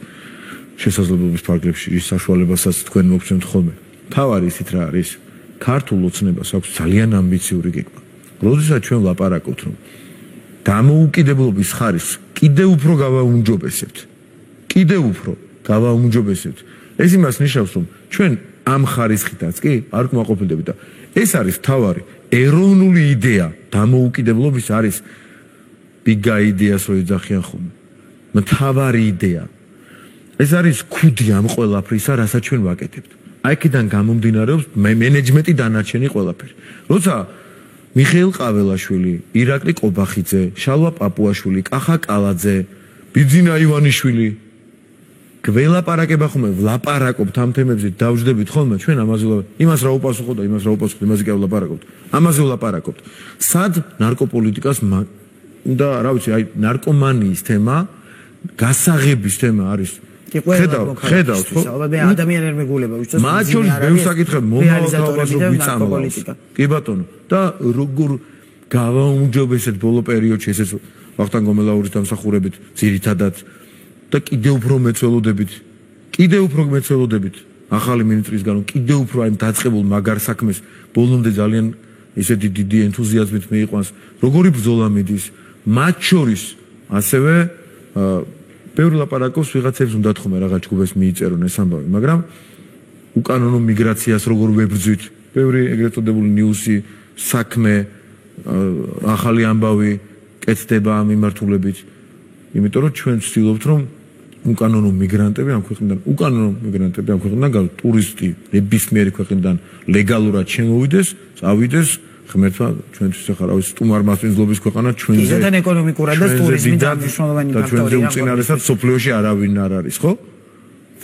შესაძლებლობის ფარგლებში ის საშუალებასაც თქვენ მოგცემთ ხოლმე. თავარი ისიც რა არის, ქართულ ოცნებას აქვს ძალიან ამბიციური გეგმა. როდესაც ჩვენ ვლაპარაკობთ, რომ დამოუკიდებლობის ხარისხს კიდევ უფრო გავაუმჯობესებთ. კიდევ უფრო გავაუმჯობესებთ. ეს იმას ნიშნავს, რომ ჩვენ ამ ხარისხითაც კი არ გვაყოფილდებით და ეს არის თავარი ეროვნული იდეა დამოუკიდებლობის არის ბიგა იდეას რო ეძახიან ხოლმე. მთავარი იდეა. ეს არის ქუდი ამ ყველაფრისა, რასაც ჩვენ ვაკეთებთ. აი აქედან გამომდინარეობს მენეჯმენტი დანარჩენი ყველაფერი. როცა მიხეილ ყაველაშვილი, ირაკლი ყობახიძე, შალვა პაპუაშვილი, კახა კალაძე, ბიძინა ივანიშვილი გველაპარაკება ხოლმე, ვლაპარაკობთ ამ თემებზე, დავждებით ხოლმე ჩვენ ამაზე იმას რა უპასუხო და იმას რა უპასუხო, იმაზე კი ვლაპარაკობთ. ამაზე ვლაპარაკობთ. სად ნარკოპოლიტიკას და რა ვიცი, აი ნარკომანიის თემა, გასაღების თემა არის. ხედავთ ხო? ადამიანი არ მეგულება, ვისაც მათ შორის ბევრ საკითხებს მომავალთაობას რო გვიწამლავს. კი ბატონო, და როგორ გავაუმჯობესეთ ბოლო პერიოდში ესეც ვახტანგ გომელაურის დამსახურებით ძირითადად და კიდევ უფრო მეცველოდებით ახალი მინისტრისგან კიდევ უფრო აი დაწყებულ მაგარ საქმეს ბოლომდე ძალიან ისეთი დიდი ენთუზიაზმით მიიყვანს როგორი ბრძოლა მიდის მათ შორის ასევე ბევრი ლაპარაკობს ვიღაცებს უნდა თქმა რაღაც ჯგუფებს მიიწერონ ეს ამბავი მაგრამ უკანონო მიგრაციას როგორ ვებრძვით ბევრი ეგრეთ წოდებული ნიუსი საქმე ახალი ამბავი კეთდება ამ მიმართულებით იმიტომ რომ ჩვენ ვცდილობთ რომ უკანონო მიგრანტები ამ ქვეყნიდან ტურისტი ნებისმიერი ქვეყნიდან ლეგალურად შემოვიდეს, წავიდეს, ღმერთმა ჩვენთვის ახლა რა ვიცი, სტუმარ მასპინძლობის ქვეყანა ჩვენზე. ისედან ეკონომიკურად და ტურიზმით მნიშვნელოვანი ფაქტორია. და ჩვენზე უწინარესად სოფლიოში არავინ არ არის, ხო?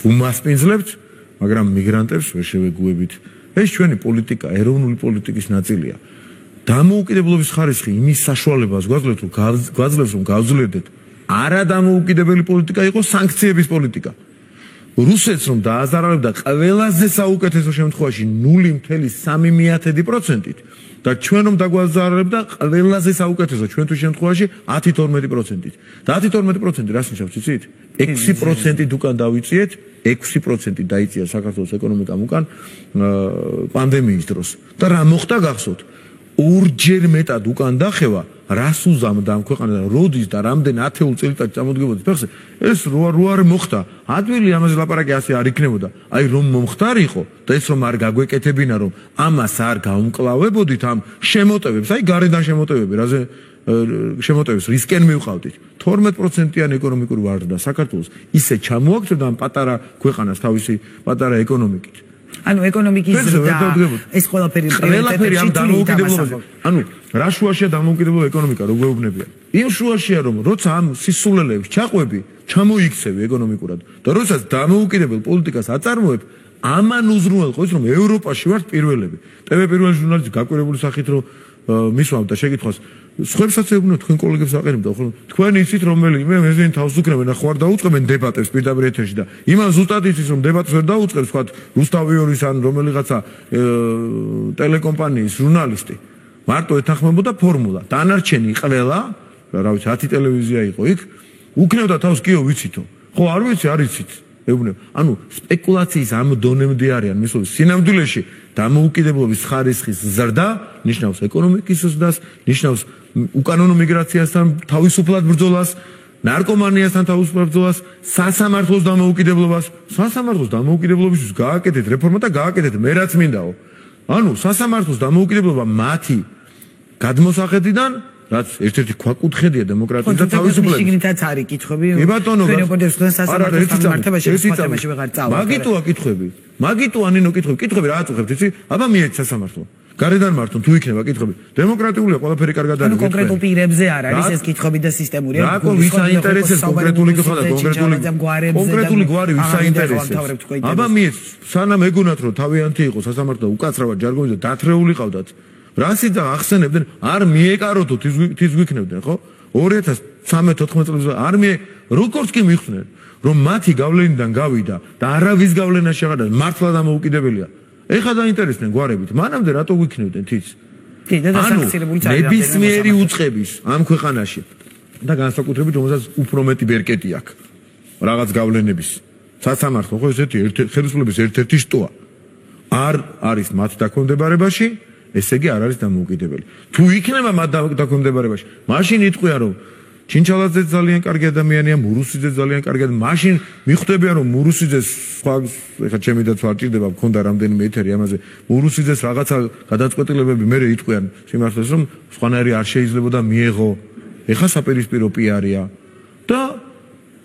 ვუმასპინძლებთ, მაგრამ მიგრანტებს ვერ შევეგუებით. ეს ჩვენი პოლიტიკა, ეროვნული პოლიტიკის ნაწილია. დამოუკიდებლობის ხარისხი იმის საშუალებას გვაძლევთ, რომ გავძლიერდეთ არადამოუკიდებელი პოლიტიკა იყო სანქციების პოლიტიკა. რუსეთს რომ დააზარალებდა ყველაზე საუკეთესო შემთხვევაში 0.3%-ით და ჩვენ რომ დაგვაზარალებდა ყველაზე საუკეთესო ჩვენთვის შემთხვევაში 10-12%-ით. და 10-12% რას ნიშნავს იცით? 6%-ით უკან დავიწიეთ, 6% დაიწია საქართველოს ეკონომიკამ უკან პანდემიის დროს. და რა მოხდა გახსოვთ? ორჯერ მეტად უკან დახევა რას უზამდა ამ ქვეყანას როდის და რამდენ ათეულ წელიწადს წამოდგებოდეს ფეხზე ეს რო არ მოხდა ადვილი ამაზე ლაპარაკი ასე არ იქნებოდა აი რომ მომხდარიყო და ეს რომ არ გაგვეკეთებინა რომ ამას არ გაუმკლავებოდით ამ შემოტევებს აი გარედან შემოტევები რაზე შემოტევებს რისკენ მივყავდით 12%-იანი ეკონომიკური ვარდა საქართველოს ისე ჩამოაგდებდა ამ პატარა ქვეყანას თავისი პატარა ეკონომიკით ანუ ეკონომიკის ზრდა ეს ყველაფერი ამ დამოუკიდებლობაზე ანუ რა შუაშია დამოუკიდებლობა ეკონომიკა რო გვეუბნებიან იმ შუაშია რომ როცა ამ სისულელეებს ჩაყვები ჩამოიქცევი ეკონომიკურად და როდესაც დამოუკიდებელ პოლიტიკას აწარმოებ ამან უზრუნველყო ის რომ ევროპაში ვართ პირველები ტv პირველი ჟურნალისტი გაკვირებული სახით რომ მისვამთ და შეკითხვას სხვებსაც ეუბნებათ თქვენ კოლეგებს აყენებდა ხოლმე თქვენ იცით რომელი მე მეზენი თავს უკრებენ ახლა არ დაუწყებენ დებატებს პირდაპირ ეთერში და იმან ზუსტად იცის რომ დებატს ვერ დაუწყებს თქვა რუსტავიორის ან რომელიღაცა ტელეკომპანიის ჟურნალისტი მარტო ეთანხმებოდა ფორმულა დანარჩენი ყველა რა ვიცი 10 ტელევიზია იყო იქ უკნევდა თავს კიო ვიცითო ხო არ ვიცი არ იცით ეუბნებ ანუ სპეკულაციის ამ დონემდე არიან მისულ სინამდვილეში დამოუკიდებლობის ხარისხის ზრდა ნიშნავს ეკონომიკის ზრდას ნიშნავს უკანონო მიგრაციასთან თავისუფლად ბრძოლას ნარკომანიასთან თავისუფლად ბრძოლას სასამართლოს დამოუკიდებლობას სასამართლოს დამოუკიდებლობისთვის გააკეთეთ რეფორმა და გააკეთეთ მე რაც მინდაო ანუ სასამართლოს დამოუკიდებლობა მათი გადმოსახედიდან რაც ერთ-ერთი ქვაკუთხედია დემოკრატიის და თავისუფლების. შიგნითაც არის კითხვები. კი ბატონო, მაგიტოა კითხვები. მაგიტო ანინო კითხვები რა აწუხებთ იცი? აბა მიეც სასამართლო. გარედან მართონ თუ იქნება კითხვები. დემოკრატიულია, ყველაფერი კარგად არის. კონკრეტულ პირებზე არ არის ეს კითხვები და სისტემური. რაკო ვის აინტერესებს კონკრეტული კითხვა და კონკრეტული გვარი ვის აინტერესებს. აბა მიეც სანამ ეგონათ რომ თავიანთი იყო სასამართლო უკაცრავად ჯარგონი და დათრეული ყავდათ. რასიც ახსენებდნენ, არ მიეკაროთო თის გვიქნებდნენ, ხო? 2013-14 წელს არ როგორც კი მიხვდნენ, რომ მათი გავლენიდან გავიდა და არავის გავლენა შეღადა, მართლა დამოუკიდებელია. ეხლა დაინტერესდნენ გვარებით, მანამდე რატო გვიქნებდნენ თიც? ნებისმიერი უწყების ამ ქვეყანაში და განსაკუთრებით რომელსაც უფრო მეტი ბერკეტი აქვს რაღაც გავლენების სასამართლო ხო ესეთი ხელისუფლების ერთ-ერთი შტოა არ არის მათ დაქვემდებარებაში, ესე იგი არ არის დამოუკიდებელი. თუ იქნება მათ დაქვემდებარებაში, მაშინ იტყვია რომ ჩინჩალაძე ძალიან კარგი ადამიანია, მურუსიძე ძალიან კარგი ადამიანი. მაშინ მიხვდებიან რომ მურუსიძეს სხვა ეხა ჩემი დაც არ ჭირდება, მქონდა რამდენიმე ეთერი ამაზე. მურუსიძეს რაღაცა გადაწყვეტილებები მე იტყვიან სიმართლეს რომ სხვანაირი არ შეიძლება და მიეღო. ეხა საპირისპირო პიარია და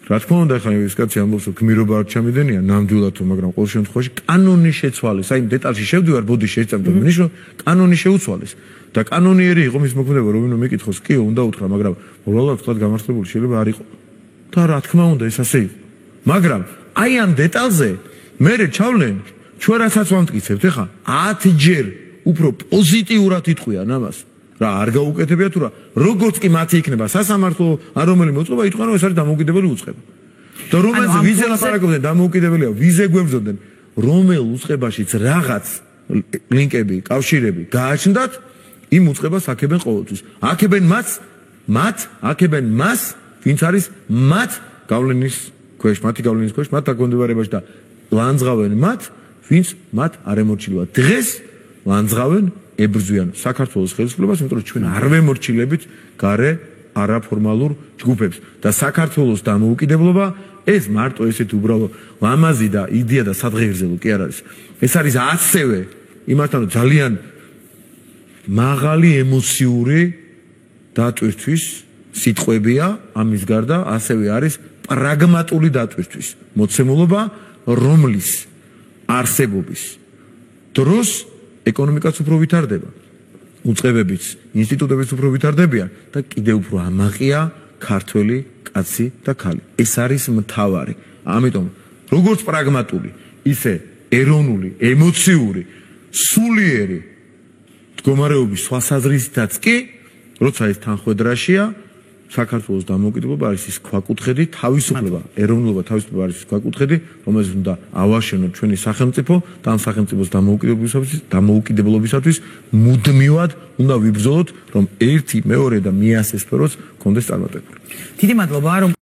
რა თქმა უნდა ეხა ეს კაცი ამბობს რომ გმირობა არ ჩამიდენია ნამდვილად, მაგრამ ყოველ შემთხვევაში კანონი შეცვალეს. აი დეტალში შევდივარ, ბოდი შეეწამდა ნიშნო კანონი შეუცვალეს. და კანონიერი იყო მის მოქმედება, რომ ვინმე მეკითხოს, კი უნდა უთხრა, მაგრამ მოლავად თქვა გამართლებული შეიძლება არ იყო. და რა თქმა უნდა ეს ასე იყო. მაგრამ აი ამ დეტალზე მე ჩავლენ ჩვენ რასაც ვამტკიცებთ, ეხა 10 ჯერ უფრო პოზიტიურად იტყვიან ამას. რა არ გაუკეთებია თუ რა, როგორც კი მათი იქნება სასამართლო არ რომელი მოწყობა, იტყვიან რომ ეს არის დამოუკიდებელი უწყება. და რომელზე ვიზე ლაპარაკობდნენ დამოუკიდებელია, ვიზე გვებრძოდნენ, რომელ უწყებაშიც რაღაც ლინკები, კავშირები გააჩნდათ, იმ უწყებას აქებენ ყოველთვის. აქებენ აქებენ მას, ვინც არის მათ გავლენის ქვეშ, მათი გავლენის ქვეშ, მათ დაქვემდებარებაში და ლანძღავენ მათ, ვინც მათ არ ემორჩილება. დღეს ლანძღავენ, ებრძვიან საქართველოს ხელისუფლებას, იმიტომ რომ ჩვენ არ ვემორჩილებით გარე არაფორმალურ ჯგუფებს და საქართველოს დამოუკიდებლობა ეს მარტო ესეთ უბრალო ლამაზი და იდეა და სადღეგრძელო კი არ არის. ეს არის ასევე იმასთან რომ ძალიან მაღალი ემოციური დატვირთვის სიტყვებია ამის გარდა ასევე არის პრაგმატული დატვირთვის მოცემულობა, რომლის არსებობის დროს ეკონომიკაც უფრო ვითარდება, უწყებებიც, ინსტიტუტებიც უფრო ვითარდებიან და კიდევ უფრო ამაყია ქართველი კაცი და ქალი. ეს არის მთავარი. ამიტომ როგორც პრაგმატული, ისე ეროვნული, ემოციური, სულიერი მდგომარეობის სხვასაზრისითაც კი, როცა ეს თანხმედრაშია, საქართველოს დამოუკიდებლობა არის ის ქვაკუთხედი, თავისუფლება, ეროვნულობა, თავისუფლება არის ის ქვაკუთხედი, რომელზეც უნდა ავაშენოთ ჩვენი სახელმწიფო და ამ სახელმწიფოს დამოუკიდებლობისათვის მუდმივად უნდა ვიბრძოლოთ, რომ ერთი, მეორე და მეასე სფეროს კონდეს წარმატებული. დიდი მადლობა რომ